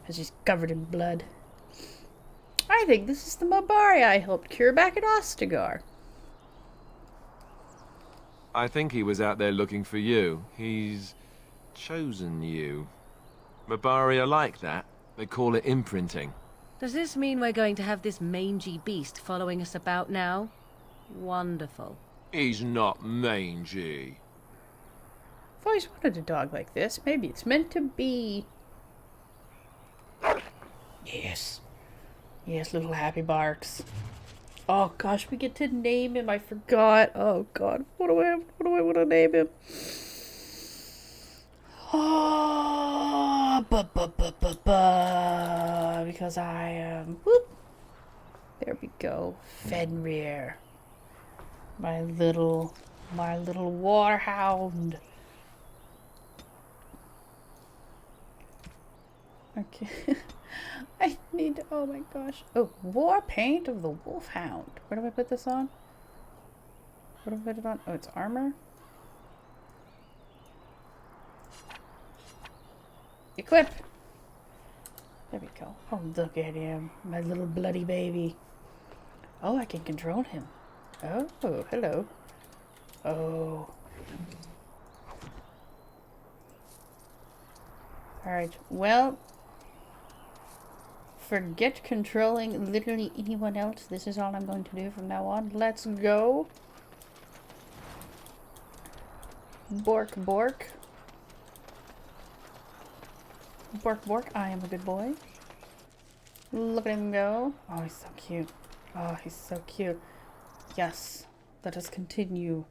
As he's covered in blood. I think this is the Mabari I helped cure back at Ostagar. I think he was out there looking for you. He's chosen you. Mabari are like that. They call it imprinting. Does this mean we're going to have this mangy beast following us about now? Wonderful. He's not mangy. I've always wanted a dog like this. Maybe it's meant to be. Yes. Yes, little happy barks. Oh gosh, we get to name him. I forgot. Oh god, what do I want to name him? Oh, because I am. Whoop. There we go. Fenrir. My little warhound. Okay. I need to, oh my gosh. Oh, war paint of the wolfhound. Where do I put this on? What do I put it on? Oh, it's armor. Equip. There we go. Oh, look at him. My little bloody baby. Oh, I can control him. Oh, hello. Oh. Alright, well, forget controlling literally anyone else. This is all I'm going to do from now on. Let's go. Bork, bork. Bork, bork. I am a good boy. Look at him go. Oh, he's so cute. Oh, he's so cute. Yes. Let us continue.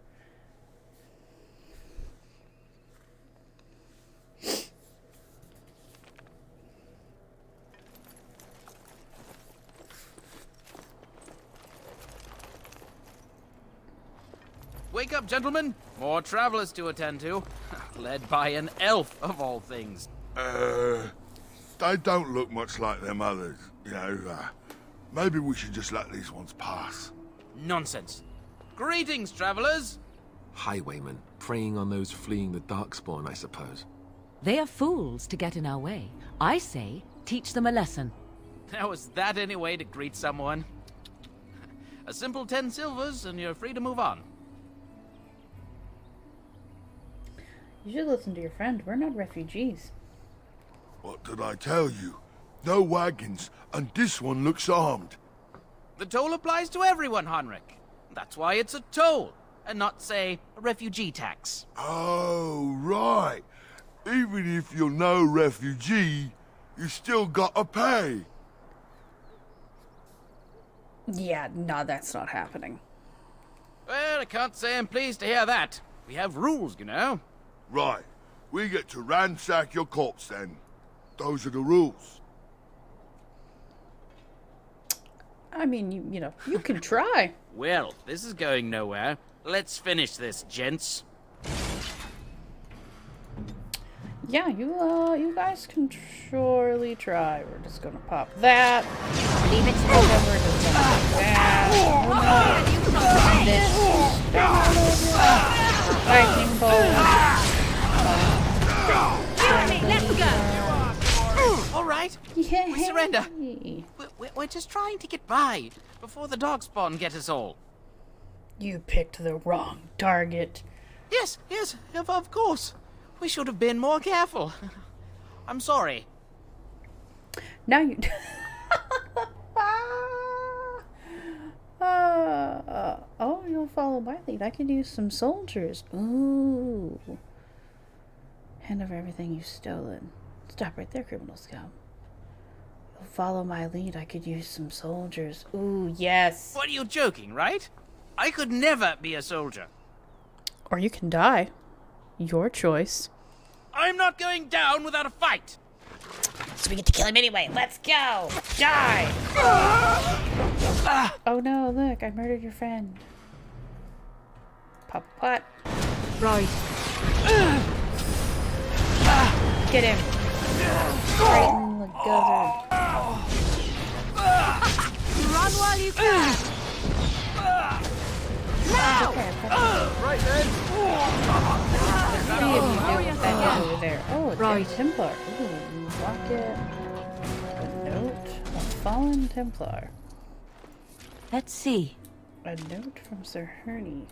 Wake up, gentlemen! More travelers to attend to. Led by an elf, of all things. They don't look much like them others, you know. Maybe we should just let these ones pass. Nonsense. Greetings, travelers. Highwaymen, preying on those fleeing the Darkspawn, I suppose. They are fools to get in our way. I say, teach them a lesson. Now, is that any way to greet someone? A simple 10 silvers, and you're free to move on. You should listen to your friend. We're not refugees. What did I tell you? No wagons, and this one looks armed. The toll applies to everyone, Heinrich. That's why it's a toll, and not, say, a refugee tax. Oh, right. Even if you're no refugee, you still gotta pay. Yeah, no, that's not happening. Well, I can't say I'm pleased to hear that. We have rules, you know. Right. We get to ransack your corpse then. Those are the rules. I mean, you know, you can try. Well, this is going nowhere. Let's finish this, gents. Yeah, you guys can surely try. We're just gonna pop that. Leave it to And then we're just gonna do that. Lightning bolt. Let's go! All right, Yay. we surrender. We're just trying to get by before the Darkspawn get us all. You picked the wrong target. Yes, of course. We should have been more careful. I'm sorry. Now you... oh, you'll follow my lead. I could use some soldiers. Ooh. Hand over everything you've stolen. Stop right there, criminal scum. You'll follow my lead. I could use some soldiers. Ooh, yes. What, are you joking, right? I could never be a soldier. Or you can die. Your choice. I'm not going down without a fight. So we get to kill him anyway. Let's go. Die. Oh no, look, I murdered your friend. Pop pot. Right. Get him. Right in the gutter. Run while you can! Right then! See if you do what that is over there. Oh, it's Right. a Templar. Ooh, rocket. A note. A fallen Templar. Let's see. A note from Sir Herney.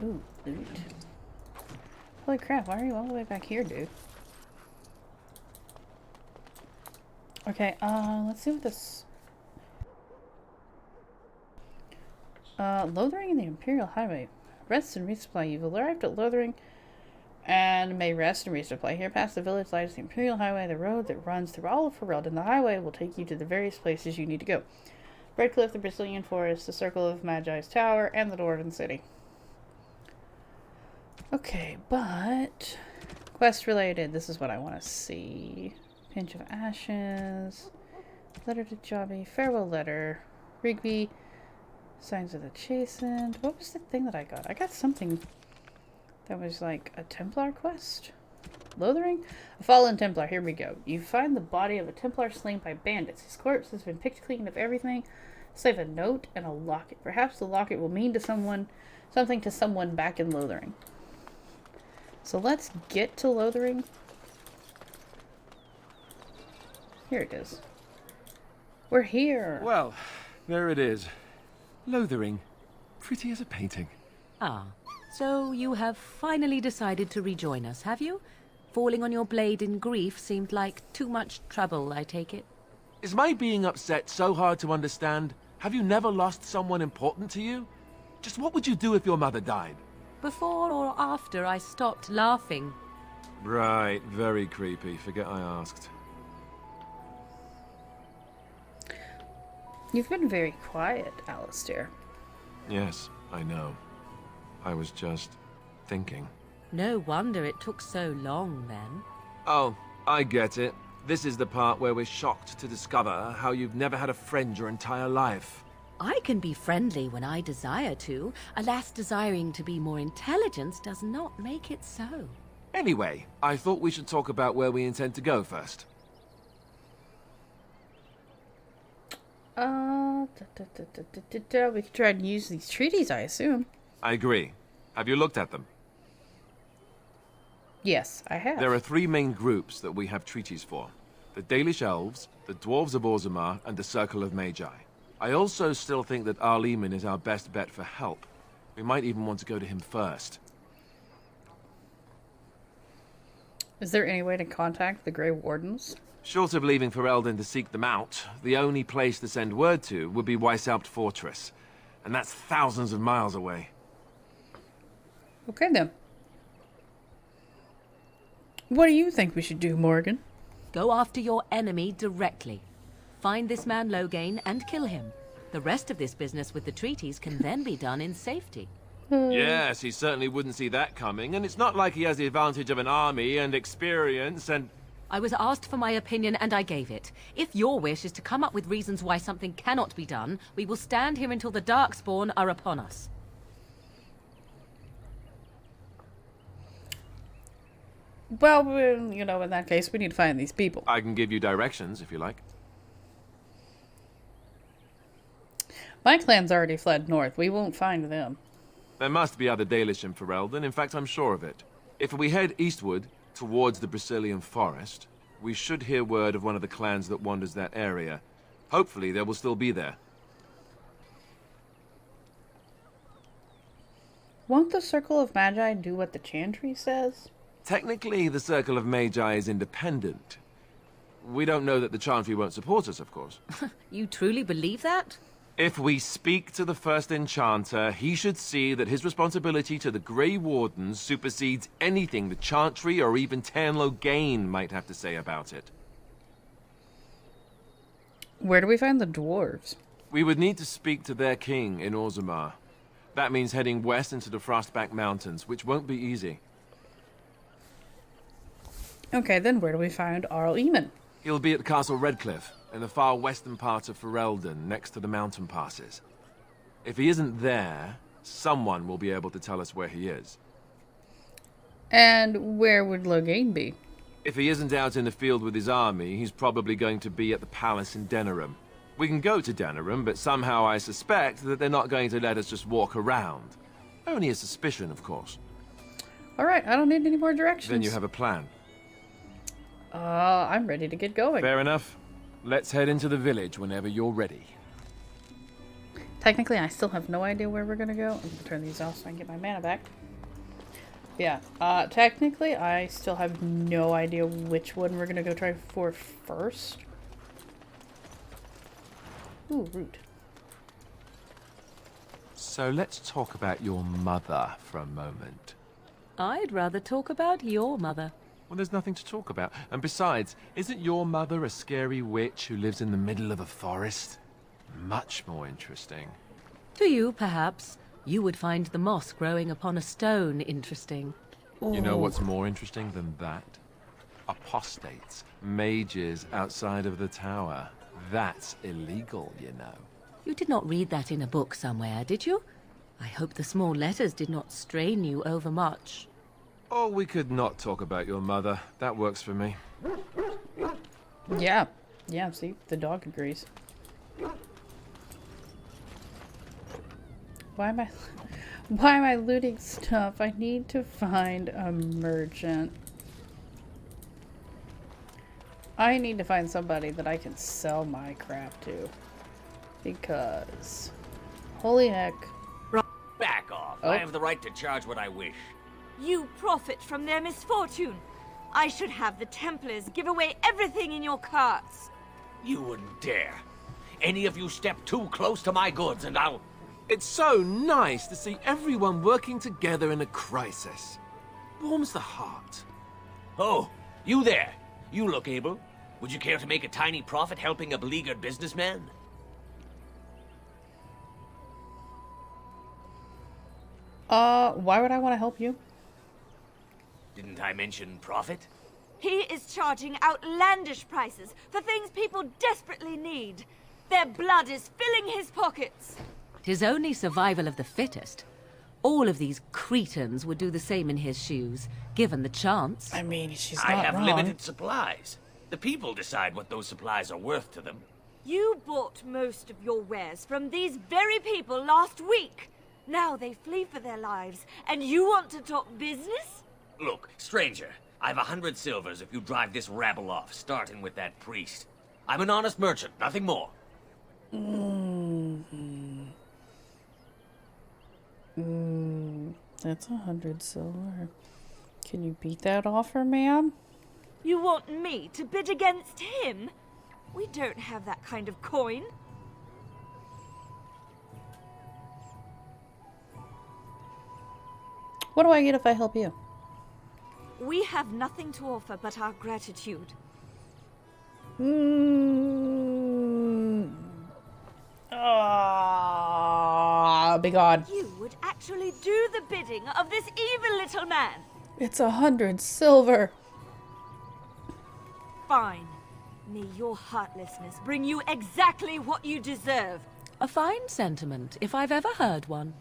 Ooh, loot. Holy crap, why are you all the way back here, dude? Okay, let's see what this... Lothering in the Imperial Highway. Rest and resupply. You've arrived at Lothering and may rest and resupply. Here past the village lies the Imperial Highway, the road that runs through all of Ferelden. The highway will take you to the various places you need to go. Redcliffe, the Brazilian Forest, the Circle of Magi's Tower, and the Dwarven City. Okay, but... Quest related. This is what I want to see. Pinch of Ashes. Letter to Jobby. Farewell letter. Rigby. Signs of the Chastened. What was the thing that I got? I got something that was like a Templar quest? Lothering? A fallen Templar. Here we go. You find the body of a Templar slain by bandits. His corpse has been picked clean of everything, save a note and a locket. Perhaps the locket will mean to something to someone back in Lothering. So let's get to Lothering. Here it is. We're here. Well, there it is. Lothering. Pretty as a painting. Ah, so you have finally decided to rejoin us, have you? Falling on your blade in grief seemed like too much trouble, I take it. Is my being upset so hard to understand? Have you never lost someone important to you? Just what would you do if your mother died? Before or after I stopped laughing. Right, very creepy. Forget I asked. You've been very quiet, Alistair. Yes, I know. I was just thinking. No wonder it took so long, then. Oh, I get it. This is the part where we're shocked to discover how you've never had a friend your entire life. I can be friendly when I desire to. Alas, desiring to be more intelligent does not make it so. Anyway, I thought we should talk about where we intend to go first. We could try and use these treaties, I assume. I agree. Have you looked at them? Yes, I have. There are 3 main groups that we have treaties for. The Dalish Elves, the Dwarves of Orzammar, and the Circle of Magi. I also still think that Arleman is our best bet for help. We might even want to go to him first. Is there any way to contact the Grey Wardens? Short of leaving Ferelden to seek them out, the only place to send word to would be Weishaupt Fortress. And that's thousands of miles away. Okay, then. What do you think we should do, Morgan? Go after your enemy directly. Find this man Loghain and kill him. The rest of this business with the treaties can then be done in safety. Yes, he certainly wouldn't see that coming, and it's not like he has the advantage of an army and experience and... I was asked for my opinion and I gave it. If your wish is to come up with reasons why something cannot be done, we will stand here until the Darkspawn are upon us. Well, you know, in that case, we need to find these people. I can give you directions, if you like. My clan's already fled north. We won't find them. There must be other Dalish in Ferelden. In fact, I'm sure of it. If we head eastward, towards the Brisilian Forest, we should hear word of one of the clans that wanders that area. Hopefully, they will still be there. Won't the Circle of Magi do what the Chantry says? Technically, the Circle of Magi is independent. We don't know that the Chantry won't support us, of course. You truly believe that? If we speak to the first enchanter, he should see that his responsibility to the Grey Wardens supersedes anything the Chantry or even Teyrn Loghain might have to say about it. Where do we find the dwarves? We would need to speak to their king in Orzammar. That means heading west into the Frostback Mountains, which won't be easy. Okay, then where do we find Arleman? He'll be at Castle Redcliffe, in the far western part of Ferelden, next to the mountain passes. If he isn't there, someone will be able to tell us where he is. And where would Loghain be? If he isn't out in the field with his army, he's probably going to be at the palace in Denerim. We can go to Denerim, but somehow I suspect that they're not going to let us just walk around. Only a suspicion, of course. Alright, I don't need any more directions. Then you have a plan. I'm ready to get going. Fair enough. Let's head into the village whenever you're ready. Technically, I still have no idea where we're gonna go. I'm gonna turn these off so I can get my mana back. Yeah, technically, I still have no idea which one we're gonna go try for first. Ooh, root. So let's talk about your mother for a moment. I'd rather talk about your mother. Well, there's nothing to talk about. And besides, isn't your mother a scary witch who lives in the middle of a forest? Much more interesting. To you, perhaps. You would find the moss growing upon a stone interesting. You know what's more interesting than that? Apostates, mages outside of the tower. That's illegal, you know. You did not read that in a book somewhere, did you? I hope the small letters did not strain you overmuch. Or we could not talk about your mother. That works for me. Yeah. Yeah, see? The dog agrees. Why am I looting stuff? I need to find a merchant. I need to find somebody that I can sell my crap to. Because... holy heck. Back off. Oh. I have the right to charge what I wish. You profit from their misfortune. I should have the Templars give away everything in your carts. You wouldn't dare. Any of you step too close to my goods and I'll... It's so nice to see everyone working together in a crisis. Warms the heart. Oh, you there. You look able. Would you care to make a tiny profit helping a beleaguered businessman? Why would I want to help you? Didn't I mention profit? He is charging outlandish prices for things people desperately need. Their blood is filling his pockets. 'Tis only survival of the fittest. All of these cretins would do the same in his shoes, given the chance. I mean, she's I not have wrong. limited supplies. The people decide what those supplies are worth to them. You bought most of your wares from these very people last week. Now they flee for their lives, and you want to talk business? Look, stranger, I've 100 silvers if you drive this rabble off, starting with that priest. I'm an honest merchant, nothing more. That's 100 silver. Can you beat that offer, ma'am? You want me to bid against him? We don't have that kind of coin. What do I get if I help you? We have nothing to offer but our gratitude. Be gone. You would actually do the bidding of this evil little man. It's 100 silver. Fine. May your heartlessness bring you exactly what you deserve. A fine sentiment, if I've ever heard one.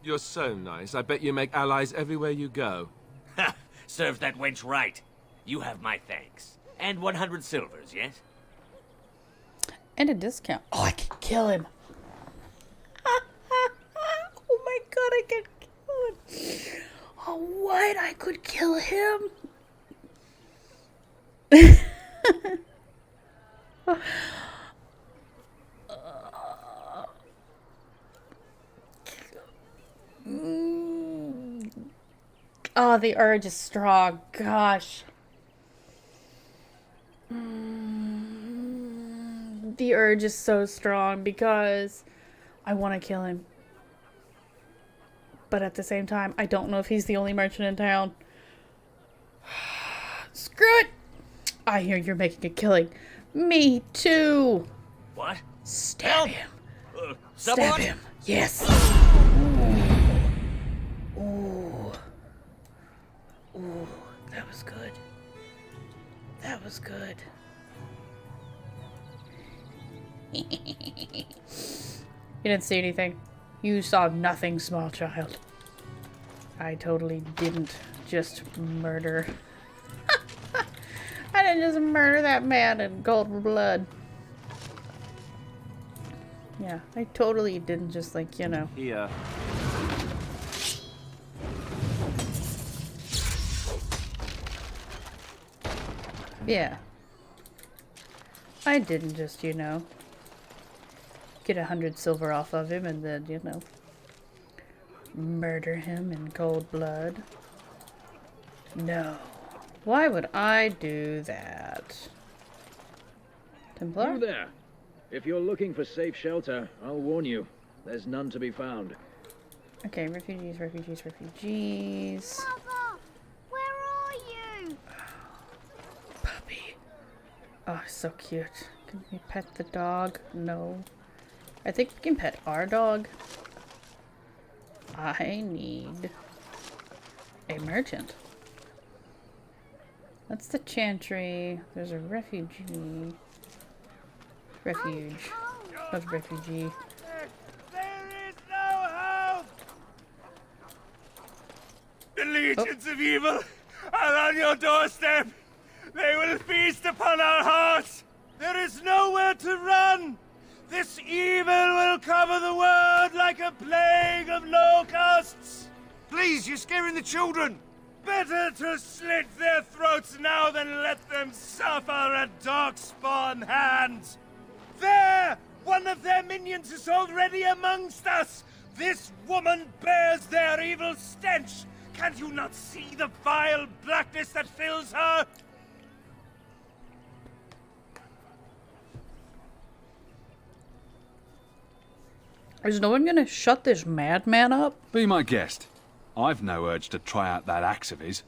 You're so nice. I bet you make allies everywhere you go. Ha! Serves that wench right. You have my thanks. And 100 silvers, yes? And a discount. Oh, I can kill him. Oh my god, I can kill him. Oh, what? I could kill him? Oh, the urge is strong. Gosh. The urge is so strong because I want to kill him. But at the same time, I don't know if he's the only merchant in town. Screw it! I hear you're making a killing. Me too! What? Stab him. Stab someone? him. Yes. Ooh. Ooh, that was good. That was good. You didn't see anything. You saw nothing, small child. I totally didn't just murder. I didn't just murder that man in cold blood. Yeah, I totally didn't just, like, you know. Here. Yeah. I didn't just, you know, get 100 silver off of him and then, you know, murder him in cold blood. No. Why would I do that? Templar? You there. If you're looking for safe shelter, I'll warn you. There's none to be found. Okay, refugees, refugees, refugees. Mother, where are you? Puppy. Oh, so cute. Can we pet the dog? No. I think we can pet our dog. I need a merchant. That's the chantry. There's a refugee. Refuge. That's refugee. The legions of evil are on your doorstep. They will feast upon our hearts. There is nowhere to run. This evil will cover the world like a plague of locusts. Please, you're scaring the children. Better to slit their throats now than let them suffer at Darkspawn hands. There! One of their minions is already amongst us. This woman bears their evil stench. Can't you not see the vile blackness that fills her? Is no one gonna shut this madman up? Be my guest. I've no urge to try out that axe of his.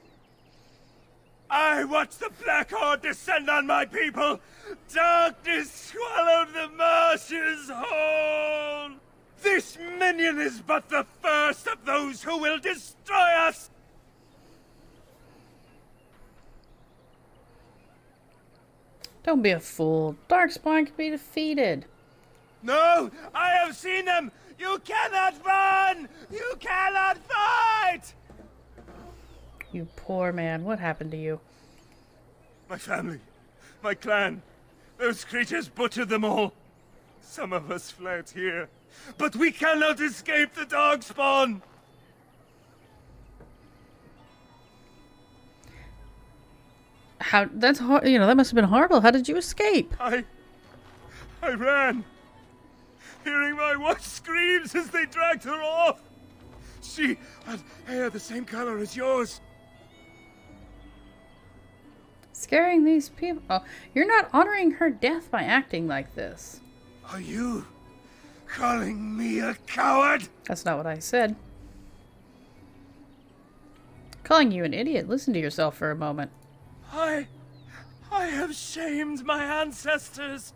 I watch the Black Horde descend on my people. Darkness swallowed the marshes whole. This minion is but the first of those who will destroy us. Don't be a fool. Darkspawn can be defeated. No! I have seen them! You cannot run! You cannot fight! You poor man. What happened to you? My family, my clan, those creatures butchered them all. Some of us fled here, but we cannot escape the Darkspawn! How? That's hard. You know, that must have been horrible. How did you escape? I ran, hearing my wife's screams as they dragged her off. She had hair the same color as yours. Scaring these people. Oh, you're not honoring her death by acting like this. Are you calling me a coward? That's not what I said. Calling you an idiot. Listen to yourself for a moment. I have shamed my ancestors,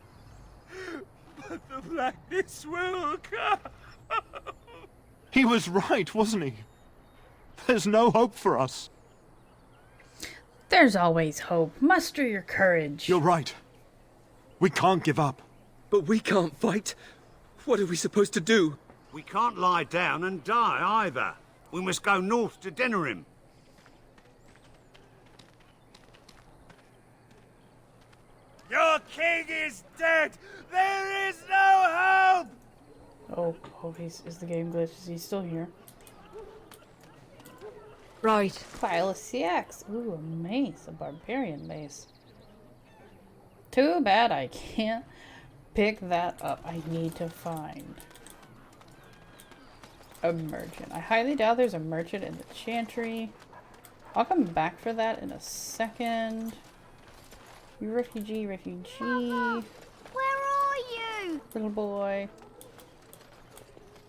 but the blackness will come. He was right, wasn't he? There's no hope for us. There's always hope. Muster your courage. You're right. We can't give up. But we can't fight. What are we supposed to do? We can't lie down and die either. We must go north to Denerim. Your king is dead! There is no hope! Oh, is the game glitched? Is he still here? Right. Pile of CX. Ooh, a mace. A barbarian mace. Too bad I can't pick that up. I need to find a merchant. I highly doubt there's a merchant in the chantry. I'll come back for that in a second. You refugee. Mama, where are you? Little boy.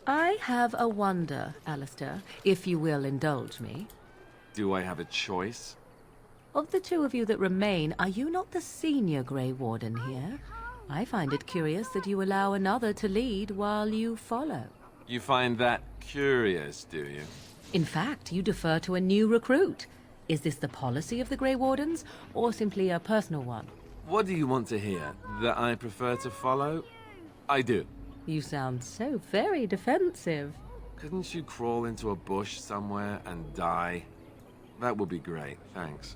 I have a wonder, Alistair, if you will indulge me. Do I have a choice? Of the two of you that remain, are you not the senior Grey Warden here? I find it curious that you allow another to lead while you follow. You find that curious, do you? In fact, you defer to a new recruit. Is this the policy of the Grey Wardens, or simply a personal one? What do you want to hear? That I prefer to follow? I do. You sound so very defensive. Couldn't you crawl into a bush somewhere and die? That would be great, thanks.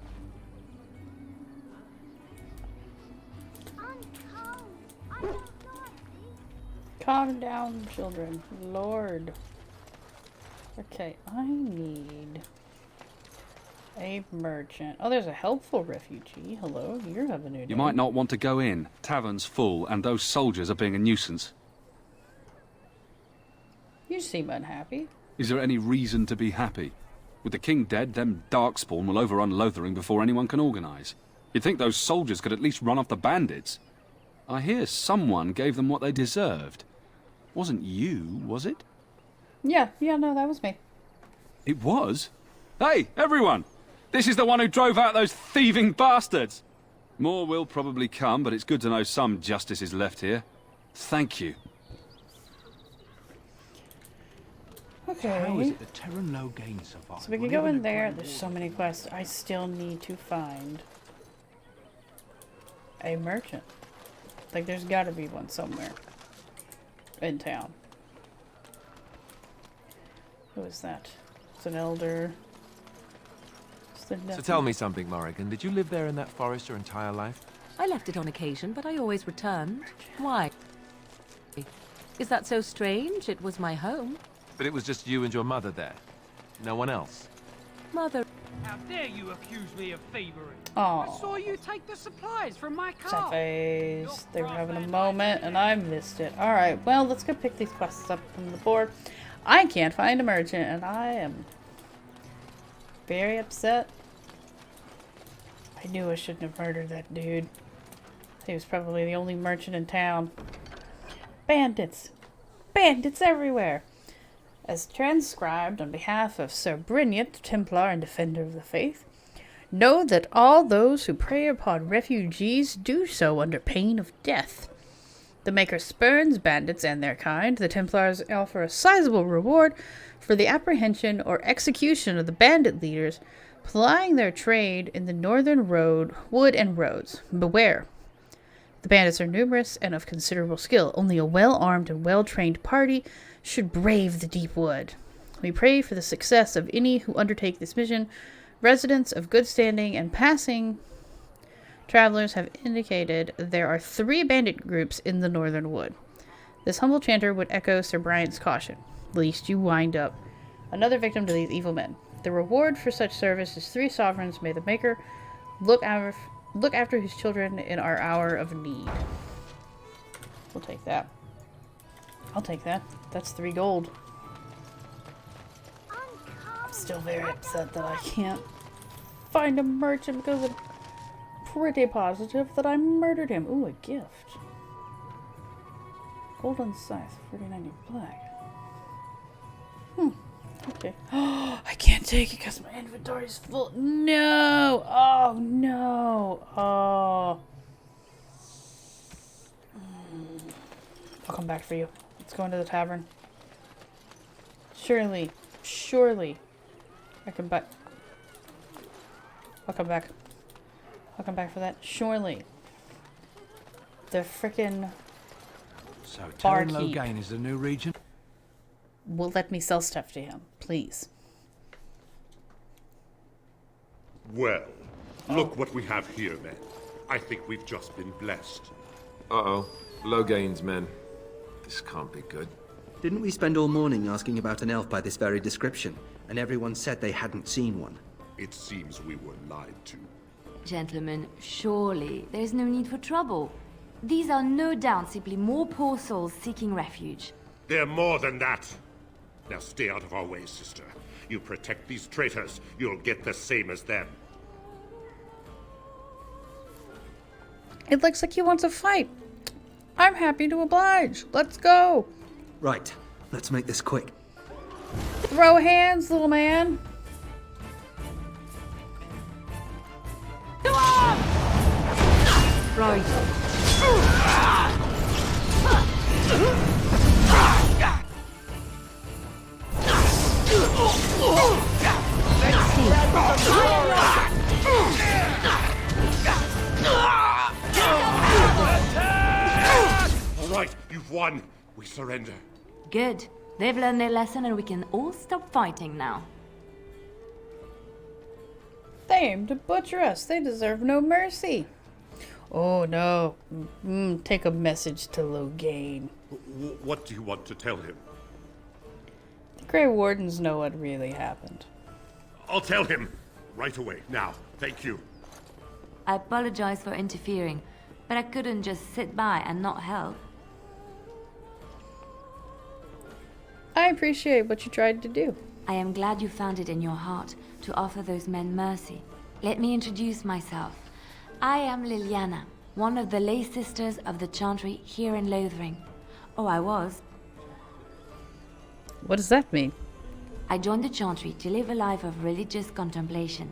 Calm down, children. Lord. Okay, I need a merchant. Oh, there's a helpful refugee. Hello, you have a new name. You might not want to go in. Tavern's full, and those soldiers are being a nuisance. You seem unhappy. Is there any reason to be happy? With the king dead, them Darkspawn will overrun Lothering before anyone can organise. You'd think those soldiers could at least run off the bandits. I hear someone gave them what they deserved. Wasn't you, was it? Yeah, no, that was me. It was? Hey, everyone! This is the one who drove out those thieving bastards! More will probably come, but it's good to know some justice is left here. Thank you. Okay. How is it that Terran Logain survived? So we can go in there. There's so many quests. I still need to find a merchant. Like, there's got to be one somewhere in town. Who is that? It's an elder. So tell me something, Morrigan. Did you live there in that forest your entire life? I left it on occasion, but I always returned. Why? Is that so strange? It was my home. But it was just you and your mother there. No one else. Mother. How dare you accuse me of thievery? Oh. I saw you take the supplies from my car. Face. They were having a moment and I missed it. Alright, well, let's go pick these quests up from the board. I can't find a merchant and I am very upset. I knew I shouldn't have murdered that dude. He was probably the only merchant in town. Bandits! Bandits everywhere! As transcribed on behalf of Sir Brynjot, Templar and Defender of the Faith, know that all those who prey upon refugees do so under pain of death. The Maker spurns bandits and their kind. The Templars offer a sizable reward for the apprehension or execution of the bandit leaders plying their trade in the northern wood and roads. Beware. The bandits are numerous and of considerable skill. Only a well-armed and well-trained party should brave the deep wood. We pray for the success of any who undertake this mission. Residents of good standing and passing travelers have indicated there are 3 bandit groups in the northern wood. This humble chanter would echo Sir Bryant's caution, lest you wind up another victim to these evil men. The reward for such service is 3 sovereigns. May the Maker look after his children in our hour of need. We'll take that. I'll take that. That's 3 gold. I'm still very upset that I can't find a merchant because I'm pretty positive that I murdered him. Ooh, a gift. Golden scythe, 49 black. Okay. I can't take it because my inventory's full. No! Oh, no! Oh. I'll come back for you. Let's go into the tavern. Surely I can buy. I'll come back. I'll come back for that. Surely. The frickin' So barkeep Logain is the new region? will let me sell stuff to him, please. Well, look what we have here, then. I think we've just been blessed. Uh-oh. Logain's men. This can't be good. Didn't we spend all morning asking about an elf by this very description, and everyone said they hadn't seen one? It seems we were lied to. Gentlemen, surely there's no need for trouble. These are no doubt simply more poor souls seeking refuge. They're more than that. Now stay out of our way, sister. You protect these traitors, you'll get the same as them. It looks like he wants a fight. I'm happy to oblige. Let's go. Right, let's make this quick. Throw hands, little man. Right. All right, you've won. We surrender. Good. They've learned their lesson and we can all stop fighting now. They aim to butcher us. They deserve no mercy. Oh no. Take a message to Logain. What do you want to tell him? The Grey Wardens know what really happened. I'll tell him. Right away. Now. Thank you. I apologize for interfering, but I couldn't just sit by and not help. I appreciate what you tried to do. I am glad you found it in your heart to offer those men mercy. Let me introduce myself. I am Liliana, one of the lay sisters of the Chantry here in Lothering. Oh, I was. What does that mean? I joined the Chantry to live a life of religious contemplation.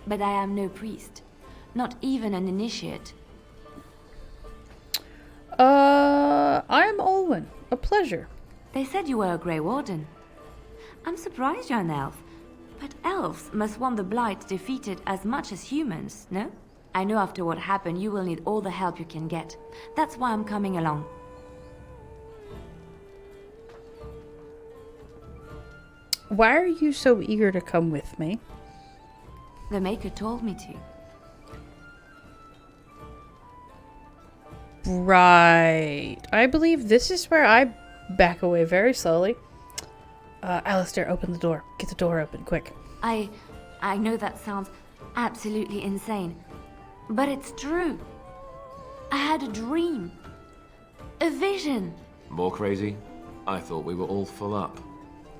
But I am no priest, not even an initiate. I'm Olwen. A pleasure. They said you were a Grey Warden. I'm surprised you're an elf, but elves must want the Blight defeated as much as humans, no? I know after what happened you will need all the help you can get. That's why I'm coming along. Why are you so eager to come with me? The Maker told me to. Right. I believe this is where I back away very slowly. Alistair, open the door. Get the door open, quick. I know that sounds absolutely insane, but it's true. I had a dream. A vision. More crazy? I thought we were all full up.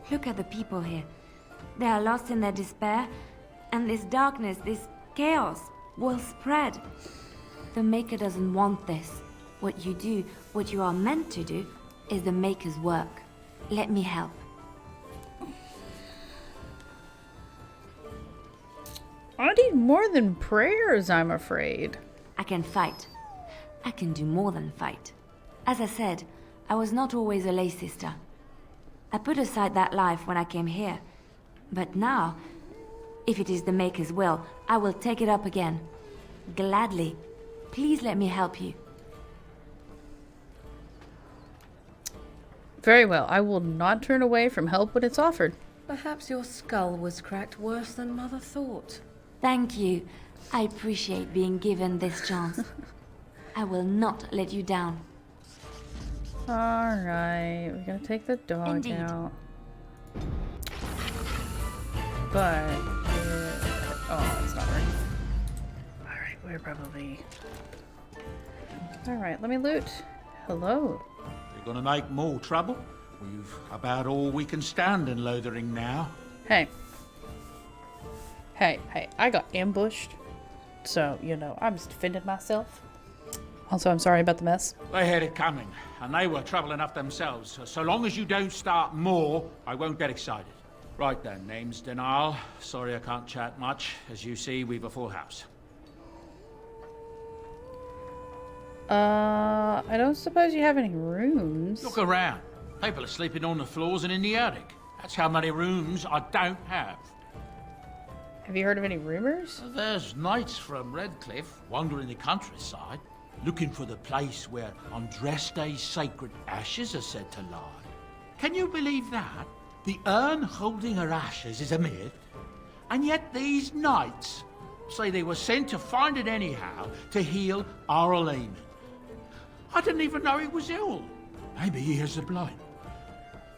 Look at the people here. They are lost in their despair, and this darkness, this chaos, will spread. The Maker doesn't want this. What you do, what you are meant to do, is the Maker's work. Let me help. I need more than prayers, I'm afraid. I can fight. I can do more than fight. As I said, I was not always a lay sister. I put aside that life when I came here. But now, if it is the Maker's will, I will take it up again. Gladly. Please let me help you. Very well. I will not turn away from help when it's offered. Perhaps your skull was cracked worse than Mother thought. Thank you. I appreciate being given this chance. I will not let you down. Alright, we're gonna take the dog Indeed. out. But, oh, it's not working. Alright, we're probably... Alright, let me loot. Hello. You're gonna make more trouble? We've about all we can stand in Lothering now. Hey. Hey, I got ambushed. So, you know, I was defending myself. Also, I'm sorry about the mess. They had it coming, and they were trouble enough themselves. So long as you don't start more, I won't get excited. Right then, name's Denal. Sorry I can't chat much. As you see, we've a full house. I don't suppose you have any rooms. Look around. People are sleeping on the floors and in the attic. That's how many rooms I don't have. Have you heard of any rumors? There's knights from Redcliffe wandering the countryside, looking for the place where Andraste's sacred ashes are said to lie. Can you believe that? The urn holding her ashes is a myth, and yet these knights say they were sent to find it anyhow to heal Arl Eamon. I didn't even know he was ill. Maybe he has the blight.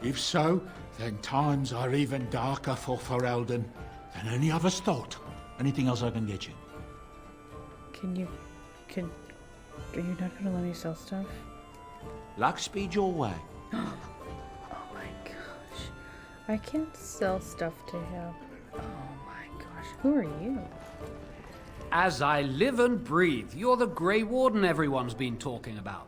If so, then times are even darker for Ferelden than any of us thought. Anything else I can get you? Are you not gonna let me sell stuff? Luck speed your way. Oh my gosh. I can't sell stuff to him. Oh my gosh. Who are you? As I live and breathe, you're the Grey Warden everyone's been talking about.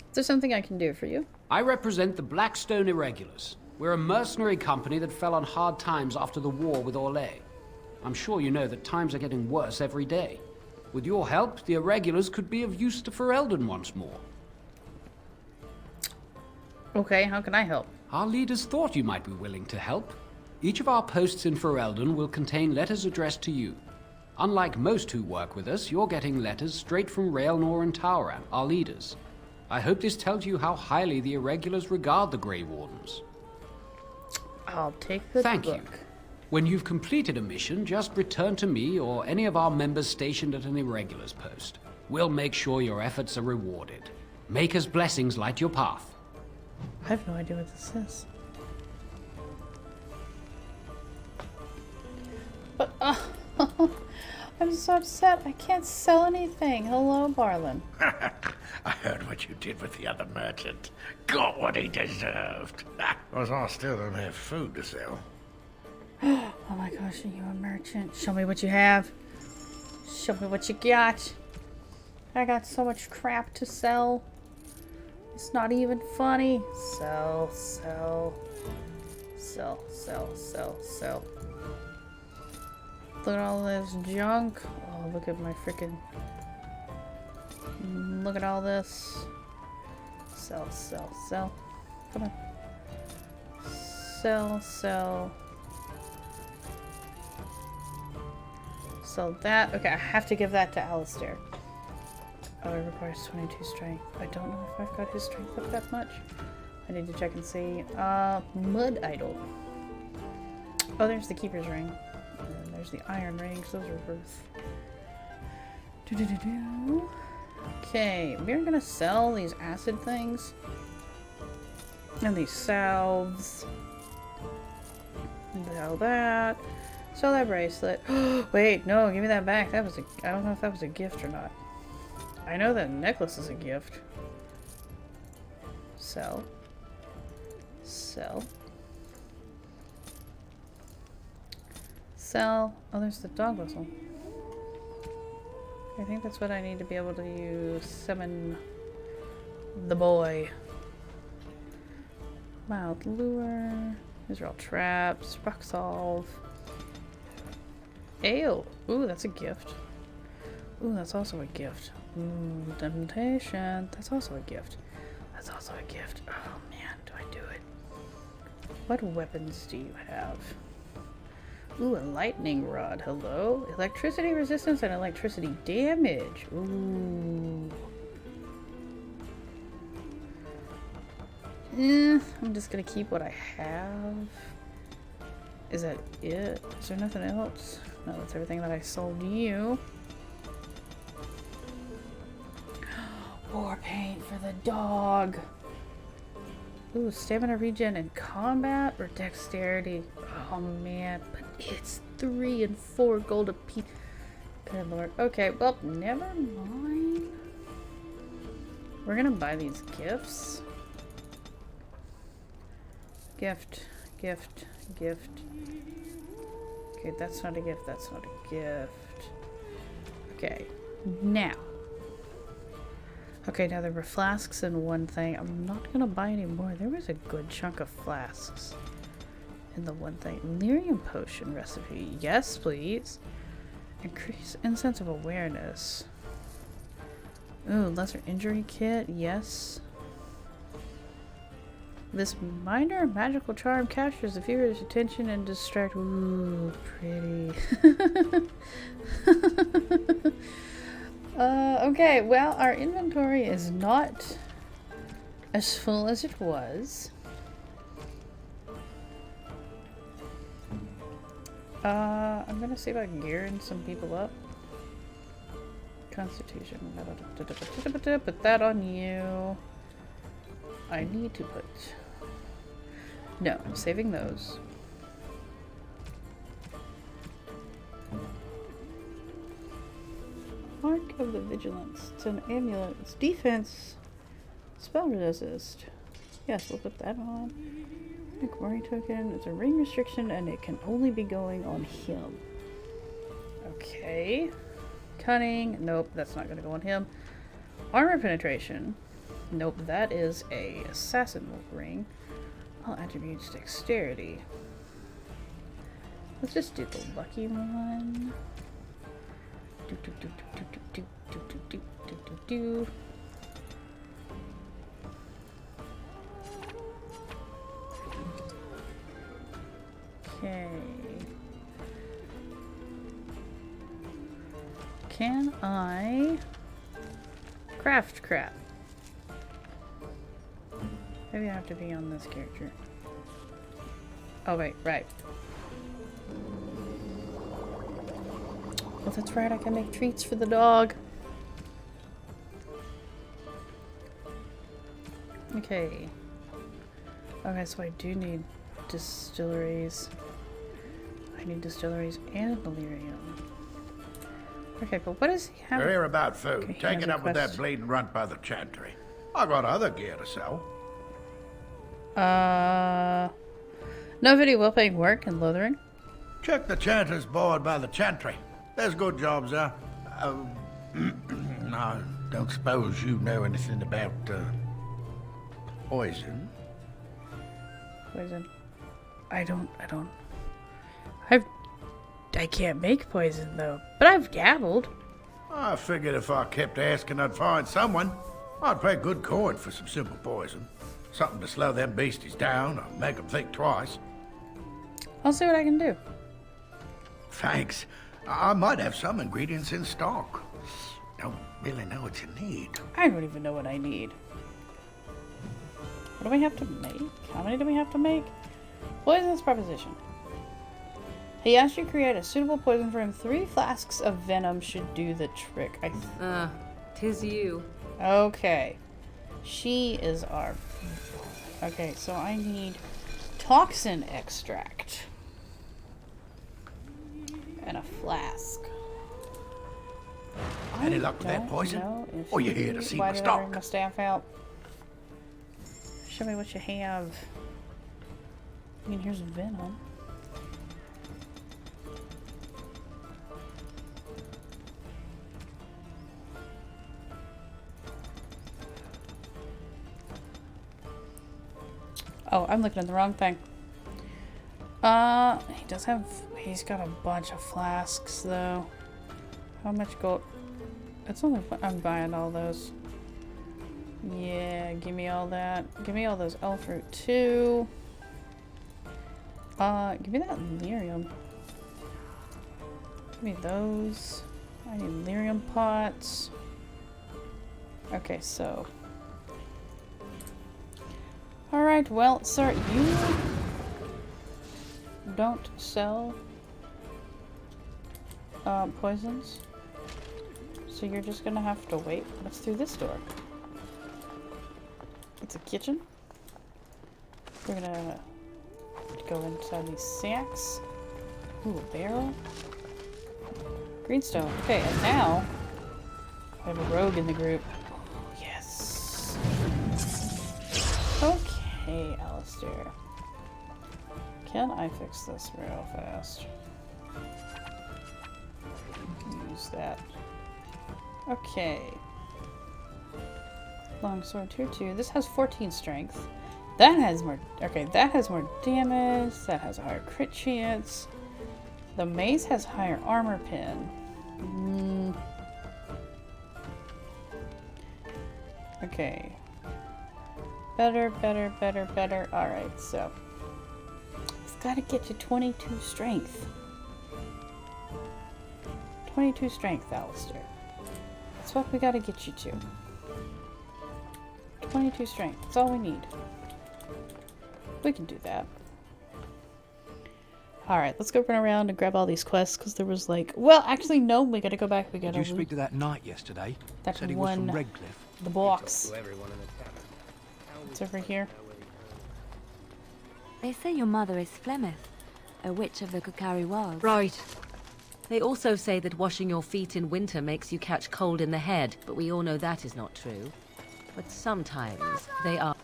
Is there something I can do for you? I represent the Blackstone Irregulars. We're a mercenary company that fell on hard times after the war with Orlais. I'm sure you know that times are getting worse every day. With your help, the Irregulars could be of use to Ferelden once more. Okay, how can I help? Our leaders thought you might be willing to help. Each of our posts in Ferelden will contain letters addressed to you. Unlike most who work with us, you're getting letters straight from Raelnor and Tauran, our leaders. I hope this tells you how highly the Irregulars regard the Grey Wardens. I'll take the Thank book. you. When you've completed a mission, just return to me or any of our members stationed at an Irregulars post. We'll make sure your efforts are rewarded. Maker's blessings light your path. I have no idea what this is. But, I'm so upset. I can't sell anything. Hello, Barlin. I heard what you did with the other merchant. Got what he deserved. Because I still don't have food to sell. Oh my gosh, are you a merchant? Show me what you have. Show me what you got. I got so much crap to sell. It's not even funny. Sell, sell. Sell, sell, sell, sell. Look at all this junk. Oh, look at my freaking... Look at all this. Sell, sell, sell. Come on. Sell, sell. Sell that. Okay, I have to give that to Alistair. Oh, it requires 22 strength. I don't know if I've got his strength up that much. I need to check and see. Mud Idol. Oh, there's the Keeper's Ring. And there's the Iron Rings. Those are worth. Okay, we're gonna sell these acid things. And these salves. Sell that. Sell that bracelet. Wait, no, give me that back. That was a... I don't know if that was a gift or not. I know that necklace is a gift. Sell. Sell. Sell. Oh, there's the dog whistle. I think that's what I need to be able to use. Summon the boy. Mild lure. These are all traps. Rock solve. Ale. Ooh, that's a gift. Ooh, that's also a gift. Temptation. That's also a gift. That's also a gift. Oh man, do I do it? What weapons do you have? Ooh, a lightning rod. Hello? Electricity resistance and electricity damage. Ooh. I'm just gonna keep what I have. Is that it? Is there nothing else? No, that's everything that I sold you. War paint for the dog. Ooh, stamina regen in combat or dexterity. Oh man, but it's 3 and 4 gold apiece. Good lord. Okay, well, never mind. We're gonna buy these gifts. Gift, gift, gift. Okay, that's not a gift, that's not a gift. Okay, now. Okay, now there were flasks and one thing. I'm not gonna buy any more. There was a good chunk of flasks in the one thing. Lyrium potion recipe. Yes, please. Increase incense of awareness. Ooh, lesser injury kit. Yes. This minor magical charm captures the viewer's attention and distract. Ooh, pretty. Okay, well, our inventory is not as full as it was. I'm gonna see if I can gear some people up. Constitution. Put that on you. I need to put... No, I'm saving those. Mark of the Vigilance. It's an amulet. It's defense. Spell resist. Yes, we'll put that on. Worry token. It's a ring restriction and it can only be going on him. Okay. Cunning. Nope, that's not going to go on him. Armor penetration. Nope, that is a assassin ring. All attributes dexterity. Let's just do the lucky one. Do do do do do do do do do do do. Okay. Can I craft crap? Maybe I have to be on this character. Oh wait, right. Oh, that's right, I can make treats for the dog. Okay. Okay, so I do need distilleries. I need distilleries and delirium. Okay, but what does he have? We're here about food. Okay, Take it up with that bleeding runt by the chantry. I got other gear to sell. No video well-paying work in Lothering. Check the chanter's board by the chantry. There's good jobs there. I don't suppose you know anything about poison. Poison. I can't make poison though, but I've dabbled. I figured if I kept asking, I'd find someone. I'd pay good coin for some simple poison. Something to slow them beasties down or make them think twice. I'll see what I can do. Thanks. I might have some ingredients in stock. Don't really know what you need. I don't even know what I need. What do we have to make? How many do we have to make? Poisonous proposition. He asked you to create a suitable poison for him. 3 flasks of venom should do the trick. Tis you. Okay. She is our... Okay, so I need toxin extract. And a flask. Any luck with that poison? Or you here to see my stock? Why did I bring my staff out? Show me what you have. I mean, here's venom. Oh, I'm looking at the wrong thing. He does have... He's got a bunch of flasks, though. How much gold? It's only... I'm buying all those. Yeah, give me all that. Give me all those elf fruit, too. Give me that lyrium. Give me those. I need lyrium pots. Okay, so... Alright, well, sir, you don't sell poisons. So you're just gonna have to wait. What's through this door? It's a kitchen. We're gonna go inside these sacks. Ooh, a barrel. Greenstone. Okay, and now I have a rogue in the group. Yes. Okay, Alistair. Can I fix this real fast? Use that. Okay. Longsword tier 2. This has 14 strength. That has more. Okay, that has more damage. That has a higher crit chance. The mace has higher armor pin. Okay. Better, better, better, better. Alright, so. It's gotta get to 22 strength. 22 strength, Alistair. That's what we gotta get you to. 22 strength. That's all we need. We can do that. Alright, let's go run around and grab all these quests, because there was like... Well, actually, no, we gotta go back. We gotta... Did you speak to that knight yesterday? That Said he one... was from Redcliffe. The box. It's over here. They say your mother is Flemeth, a witch of the Kukari Wilds. Right. They also say that washing your feet in winter makes you catch cold in the head, but we all know that is not true. But sometimes they are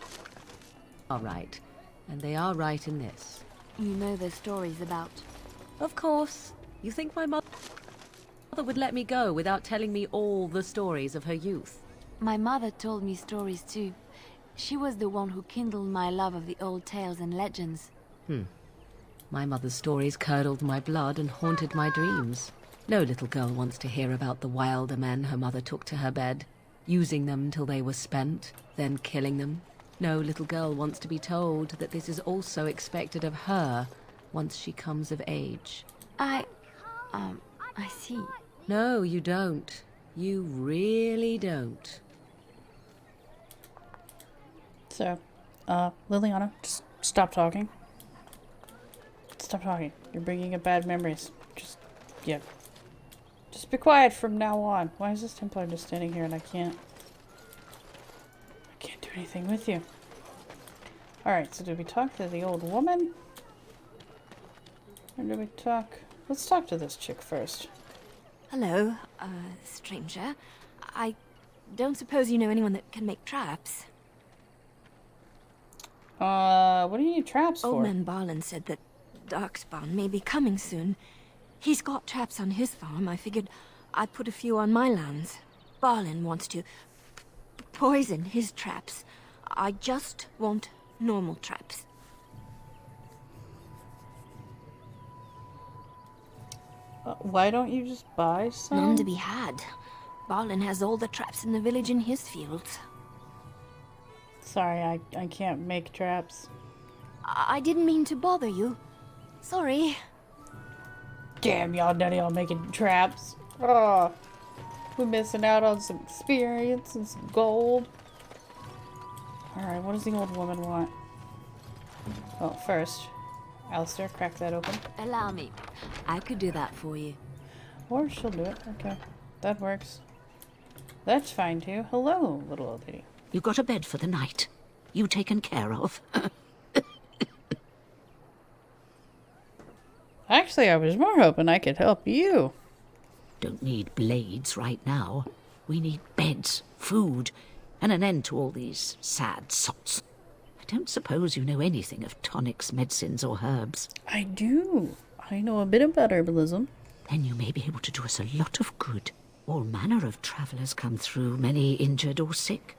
right. And they are right in this. You know the stories about... Of course. You think my mother would let me go without telling me all the stories of her youth? My mother told me stories too. She was the one who kindled my love of the old tales and legends. My mother's stories curdled my blood and haunted my dreams. No little girl wants to hear about the wilder men her mother took to her bed, using them till they were spent, then killing them. No little girl wants to be told that this is also expected of her once she comes of age. I see. No, you don't. You really don't. So, Liliana, just stop talking. Stop talking. You're bringing up bad memories. Just be quiet from now on. Why is this Templar just standing here and I can't do anything with you? Alright, so did we talk to the old woman? Or did we talk... Let's talk to this chick first. Hello, stranger. I don't suppose you know anyone that can make traps? What do you need traps for? Old man Barlin said that Darkspawn may be coming soon. He's got traps on his farm. I figured I'd put a few on my lands. Barlin wants to poison his traps. I just want normal traps. Why don't you just buy some? None to be had. Barlin has all the traps in the village in his fields. Sorry, I can't make traps. I didn't mean to bother you. Sorry. Damn, y'all none of y'all making traps. Oh, we're missing out on some experience and some gold. Alright, what does the old woman want? Well, first, Alistair, crack that open. Allow me. I could do that for you. Or she'll do it. Okay, that works. That's fine too. Hello, little old lady. You got a bed for the night. You taken care of. Actually, I was more hoping I could help you. Don't need blades right now. We need beds, food, and an end to all these sad sots. I don't suppose you know anything of tonics, medicines, or herbs. I do. I know a bit about herbalism. Then you may be able to do us a lot of good. All manner of travellers come through, many injured or sick.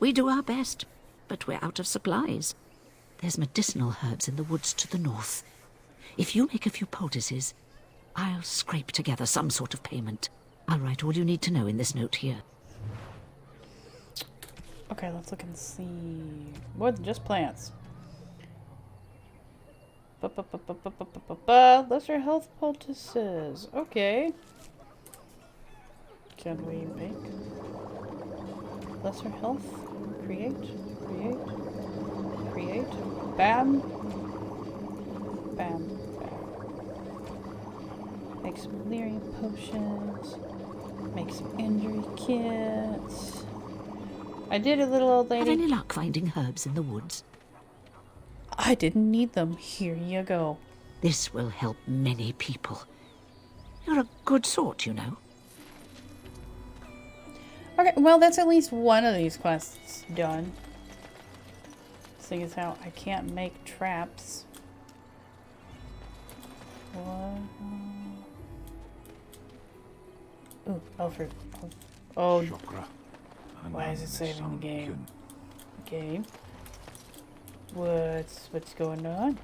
We do our best, but we're out of supplies. There's medicinal herbs in the woods to the north. If you make a few poultices, I'll scrape together some sort of payment. I'll write all you need to know in this note here. Okay, let's look and see. More than just plants. Lesser health poultices. Okay. Can we make lesser health? Create. create. Bam. Bam. Bam. Make some delirium potions. Make some injury kits. I did a little old lady. Have any luck finding herbs in the woods? I didn't need them. Here you go. This will help many people. You're a good sort, you know. Okay, well, that's at least one of these quests done. Seeing as how I can't make traps. What? Ooh, Alfred. Oh. Why is it saving the game? Game. What's going on?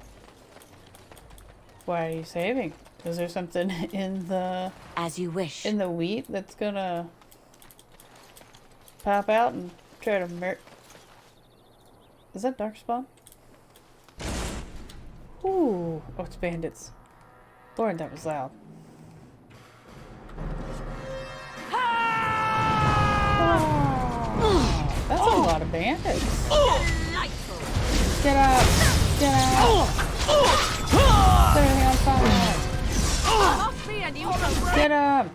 Why are you saving? Is there something in the... As you wish. In the wheat that's gonna... pop out and try to Is that Darkspawn? Ooh. Oh, it's bandits. Lord, that was loud. Oh, that's a lot of bandits. Get up! Get up! Set everything on fire! Get up!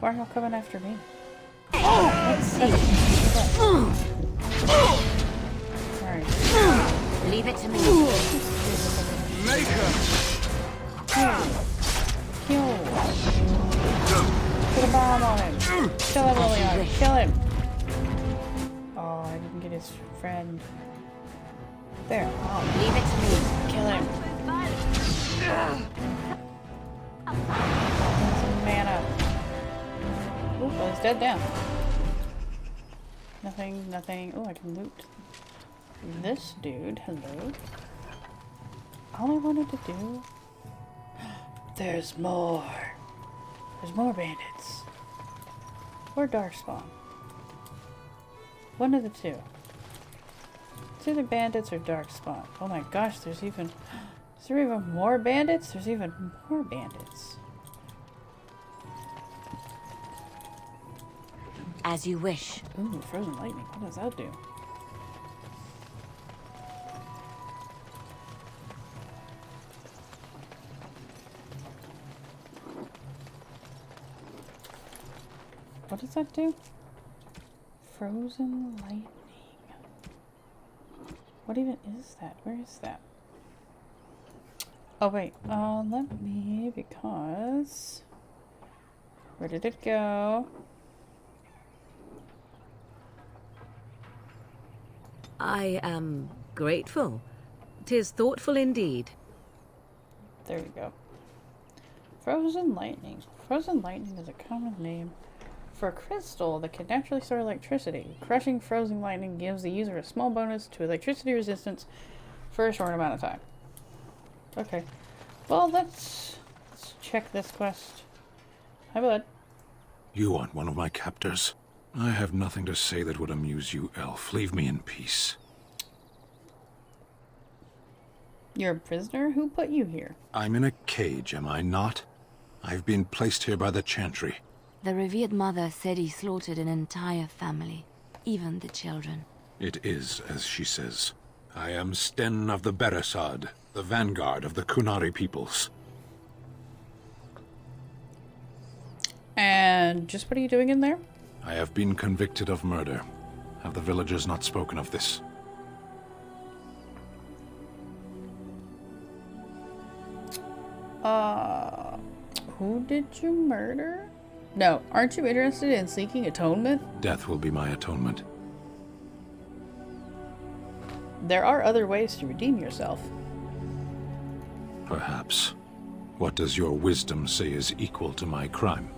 Why are y'all coming after me? Let's see. Alright. Leave it to me. Maker! Kill! Put a bomb on him! Kill him, Lilian! Kill him! Oh, I didn't get his friend. There. Oh. Leave it to me. Kill him. Some mana. Ooh, well, he's dead now. Nothing, nothing. Oh, I can loot this dude. Hello. All I wanted to do... There's more. There's more bandits. Or Darkspawn. One of the two. It's either bandits or Darkspawn. Oh my gosh, there's even... Is there even more bandits? There's even more bandits. As you wish. Ooh, frozen lightning. What does that do? What does that do? Frozen lightning. What even is that? Where is that? Oh wait, let me, because... Where did it go? I am grateful. 'Tis thoughtful indeed. There we go. Frozen lightning. Frozen lightning is a common name for a crystal that can naturally store electricity. Crushing frozen lightning gives the user a small bonus to electricity resistance for a short amount of time. Okay. Well, let's check this quest. Hi, bud. You aren't one of my captors. I have nothing to say that would amuse you, elf. Leave me in peace. You're a prisoner? Who put you here? I'm in a cage, am I not? I've been placed here by the Chantry. The revered mother said he slaughtered an entire family, even the children. It is as she says. I am Sten of the Beresad, the vanguard of the Kunari peoples. And just what are you doing in there? I have been convicted of murder. Have the villagers not spoken of this? Who did you murder? No, aren't you interested in seeking atonement? Death will be my atonement. There are other ways to redeem yourself. Perhaps. What does your wisdom say is equal to my crime?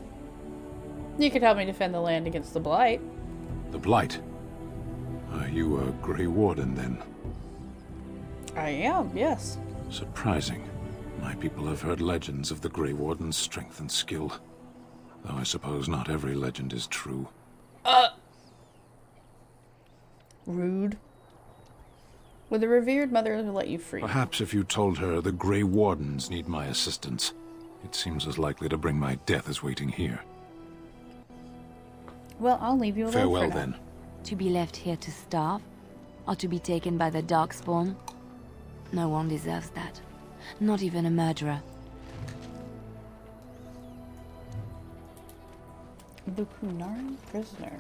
You could help me defend the land against the Blight. The Blight? Are you a Grey Warden, then? I am, yes. Surprising. My people have heard legends of the Grey Warden's strength and skill. Though I suppose not every legend is true. Rude. Would the revered mother let you free? Perhaps if you told her the Grey Wardens need my assistance. It seems as likely to bring my death as waiting here. Well, I'll leave you alone Farewell, for now. then. To be left here to starve? are to be taken by the Darkspawn. No one deserves that. Not even a murderer. The Kunari prisoner.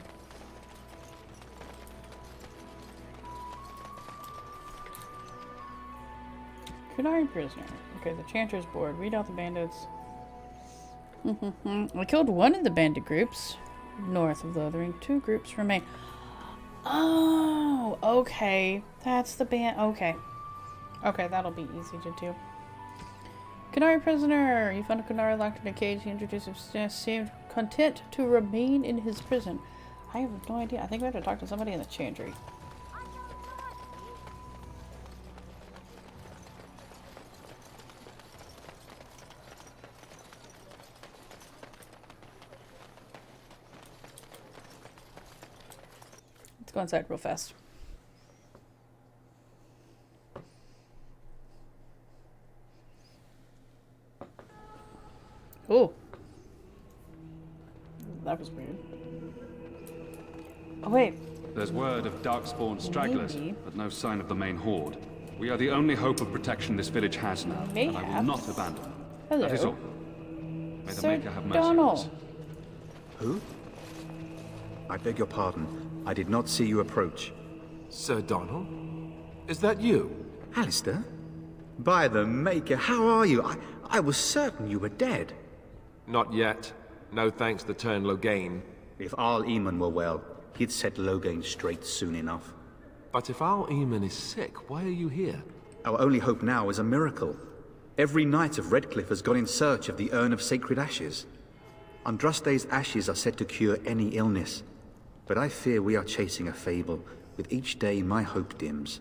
Kunari prisoner. Okay, the Chanter's board. Read out the bandits. I killed one of the bandit groups north of Lothering. 2 groups remain. Oh, okay. That's the band. Okay. Okay, that'll be easy to do. Kunari prisoner. You found a Kunari locked in a cage. He introduced himself. Seemed content to remain in his prison. I have no idea. I think we have to talk to somebody in the chantry. Let's go inside real fast. Oh. That was weird. Oh, wait. There's word of Darkspawn stragglers, Maybe. but no sign of the main horde. We are the only hope of protection this village has now, and I will not abandon them. Hello. That is all. May the Sir Maker have mercy on Donald. us. Who? I beg your pardon. I did not see you approach. Sir Donald? Is that you? Alistair? By the Maker, how are you? I was certain you were dead. Not yet. No thanks to Turn Logain. If Arl Eamon were well, he'd set Logain straight soon enough. But if Arl Eamon is sick, why are you here? Our only hope now is a miracle. Every knight of Redcliffe has gone in search of the Urn of Sacred Ashes. Andraste's ashes are said to cure any illness. But I fear we are chasing a fable. With each day, my hope dims.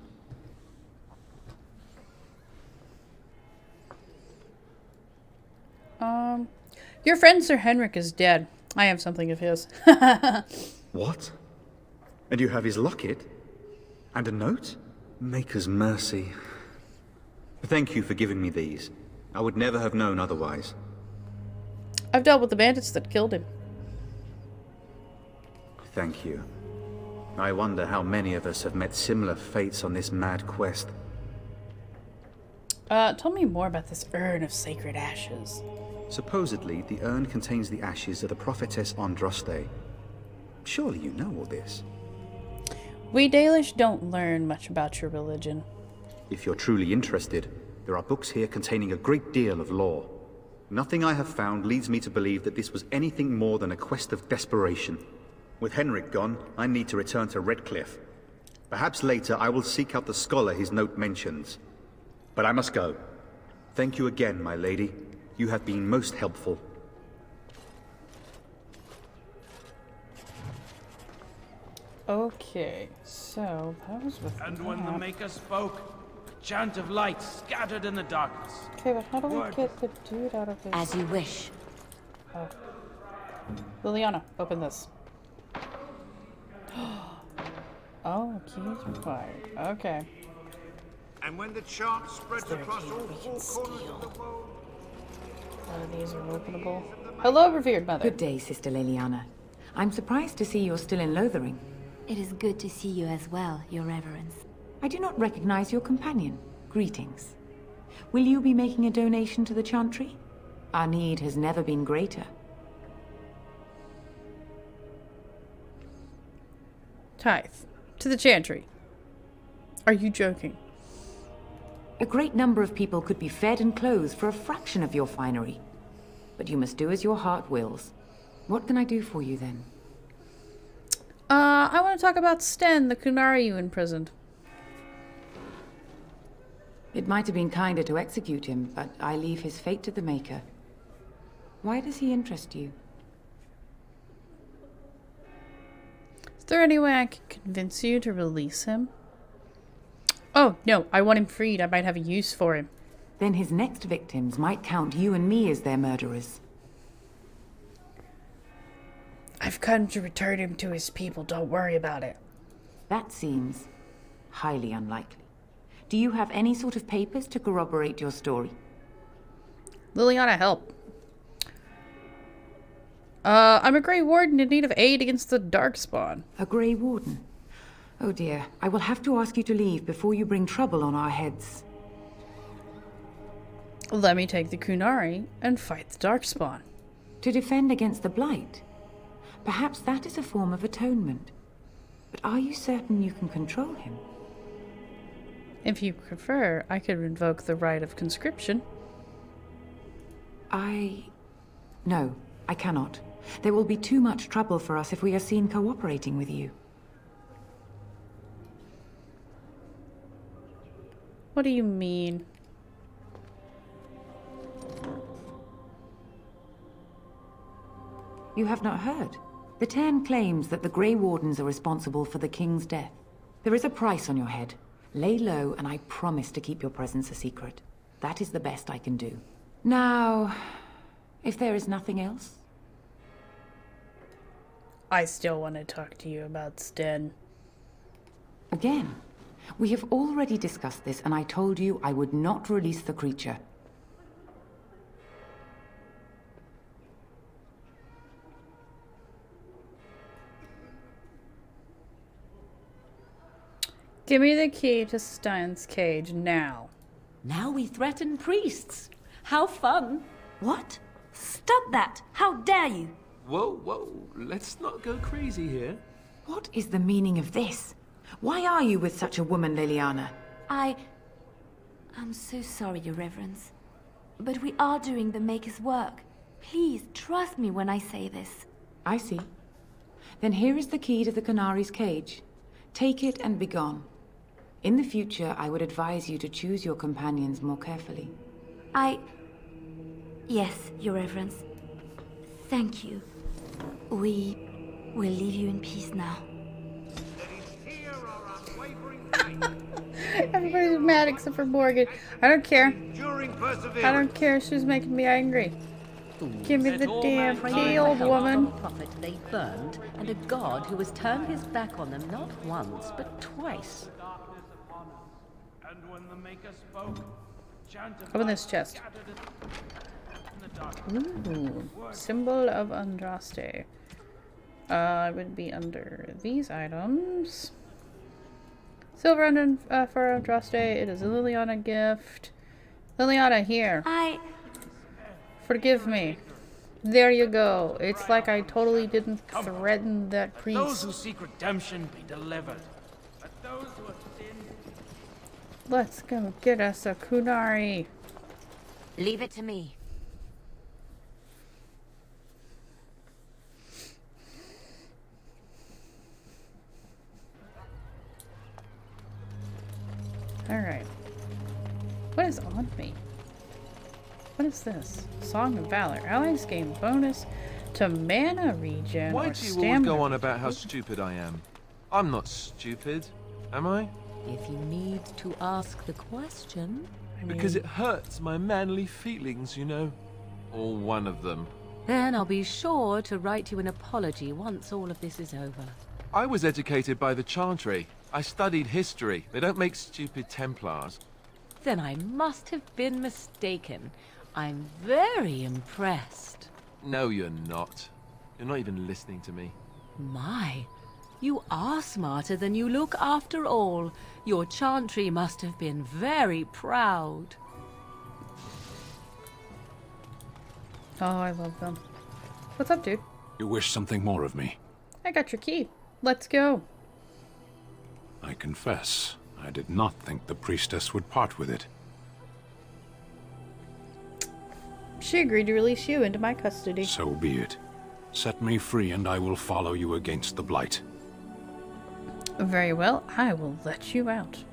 Your friend Sir Henrik is dead. I have something of his. What? And you have his locket? And a note? Maker's mercy. Thank you for giving me these. I would never have known otherwise. I've dealt with the bandits that killed him. Thank you. I wonder how many of us have met similar fates on this mad quest. Tell me more about this Urn of Sacred Ashes. Supposedly, the urn contains the ashes of the prophetess Andraste. Surely you know all this. We Dalish don't learn much about your religion. If you're truly interested, there are books here containing a great deal of lore. Nothing I have found leads me to believe that this was anything more than a quest of desperation. With Henrik gone, I need to return to Redcliffe. Perhaps later I will seek out the scholar his note mentions. But I must go. Thank you again, my lady. You have been most helpful. Okay, so that was with And when the Maker spoke, a chant of light scattered in the darkness. Okay, but how do we get the dude out of his... As you wish. Oh. Liliana, open this. Oh, keys required. Okay. And when the chant spreads across all 4 corners of the world... None of these are openable. Hello, revered mother. Good day, Sister Liliana. I'm surprised to see you're still in Lothering. It is good to see you as well, Your Reverence. I do not recognize your companion. Greetings. Will you be making a donation to the Chantry? Our need has never been greater. Tithe. To the Chantry. Are you joking? A great number of people could be fed and clothed for a fraction of your finery. But you must do as your heart wills. What can I do for you, then? I want to talk about Sten, the Kunari you imprisoned. It might have been kinder to execute him, but I leave his fate to the Maker. Why does he interest you? Is there any way I can convince you to release him? Oh, no, I want him freed. I might have a use for him. Then his next victims might count you and me as their murderers. I've come to return him to his people. Don't worry about it. That seems highly unlikely. Do you have any sort of papers to corroborate your story? Liliana, help. I'm a Grey Warden in need of aid against the Darkspawn. A Grey Warden? Oh dear, I will have to ask you to leave before you bring trouble on our heads. Let me take the Kunari and fight the Darkspawn. To defend against the Blight? Perhaps that is a form of atonement. But are you certain you can control him? If you prefer, I could invoke the right of conscription. No, I cannot. There will be too much trouble for us if we are seen cooperating with you. What do you mean? You have not heard. The Ten claims that the Grey Wardens are responsible for the King's death. There is a price on your head. Lay low, and I promise to keep your presence a secret. That is the best I can do. Now, if there is nothing else... I still want to talk to you about Sten. Again, we have already discussed this, and I told you I would not release the creature. Give me the key to Sten's cage now. Now we threaten priests. How fun. What? Stop that! How dare you! Whoa, whoa, let's not go crazy here. What is the meaning of this? Why are you with such a woman, Liliana? I'm so sorry, Your Reverence. But we are doing the Maker's work. Please, trust me when I say this. I see. Then here is the key to the Canari's cage. Take it and be gone. In the future, I would advise you to choose your companions more carefully. Yes, Your Reverence. Thank you. We will leave you in peace now. Everybody's mad except for Morgan. I don't care. I don't care. She's making me angry. Give me the damn key, old woman. Prophet they burned, and a god who has turned his back on them not once, but twice. Open this chest. Ooh, symbol of Andraste. It would be under these items. Silver under, for Andraste. It is a Liliana gift. Liliana, here. Forgive me. There you go. It's like I totally didn't threaten that priest. Those who seek redemption be delivered. But those who have sinned... Let's go get us a Kunari. Leave it to me. Alright. What is on me? What is this? Song of Valor. Allies gain bonus to mana regen Why or do you stamina. always go on about how stupid I am? I'm not stupid, am I? If you need to ask the question... Because it hurts my manly feelings, you know. Or one of them. Then I'll be sure to write you an apology once all of this is over. I was educated by the Chantry. I studied history. They don't make stupid Templars. Then I must have been mistaken. I'm very impressed. No, you're not. You're not even listening to me. My, you are smarter than you look after all. Your Chantry must have been very proud. Oh, I love them. What's up, dude? You wish something more of me? I got your key. Let's go. I confess, I did not think the priestess would part with it. She agreed to release you into my custody. So be it. Set me free and I will follow you against the Blight. Very well, I will let you out.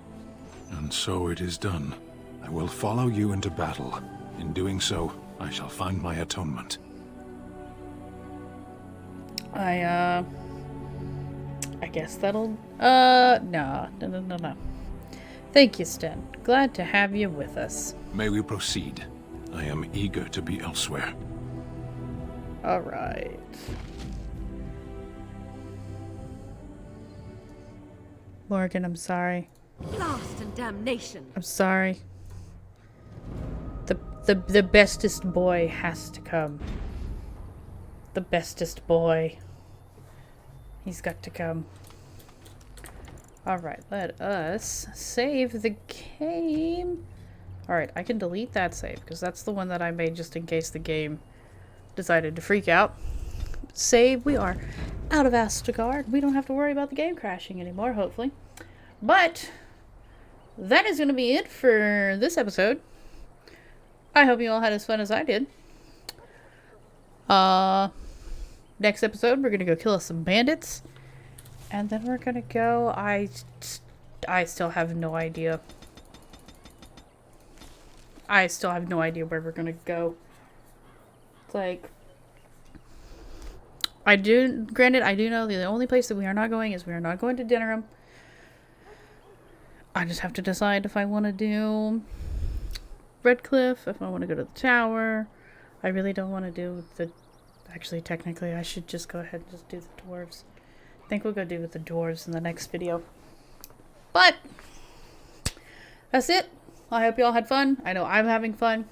And so it is done. I will follow you into battle. In doing so, I shall find my atonement. I guess that'll... No. Thank you, Sten. Glad to have you with us. May we proceed? I am eager to be elsewhere. Alright. Morgan, I'm sorry. Blast and damnation. I'm sorry. The bestest boy has to come. The bestest boy. He's got to come. Alright, let us save the game. Alright, I can delete that save, because that's the one that I made just in case the game decided to freak out. Save. We are out of Asgard. We don't have to worry about the game crashing anymore, hopefully. But that is going to be it for this episode. I hope you all had as fun as I did. Next episode, we're going to go kill us some bandits. And then we're going to go... I still have no idea. I still have no idea where we're going to go. It's like... Granted, I do know the only place that we are not going is we are not going to Dinnerham. I just have to decide if I want to do Redcliffe, if I want to go to the tower. I really don't want to do the... Actually, technically, I should just go ahead and just do the dwarves. I think we'll go do with the dwarves in the next video. But, that's it. I hope you all had fun. I know I'm having fun.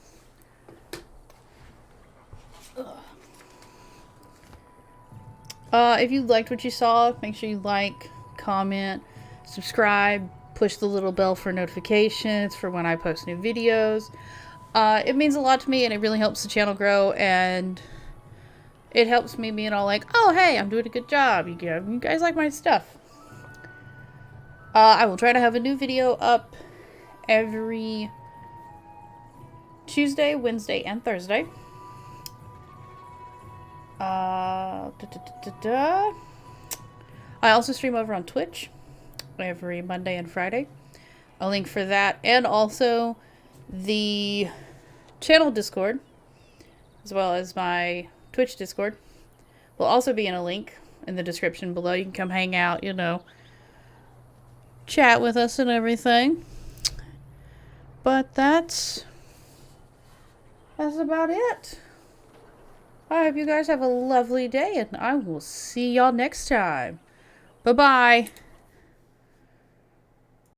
If you liked what you saw, make sure you like, comment, subscribe, push the little bell for notifications for when I post new videos. It means a lot to me and it really helps the channel grow, and it helps me being all like, oh hey, I'm doing a good job. You guys like my stuff. I will try to have a new video up every Tuesday, Wednesday, and Thursday. I also stream over on Twitch every Monday and Friday. A link for that, and also the channel Discord, as well as my Twitch Discord, will also be in a link in the description below. You can come hang out, you know, chat with us and everything. But that's about it. I hope you guys have a lovely day, and I will see y'all next time. Bye-bye.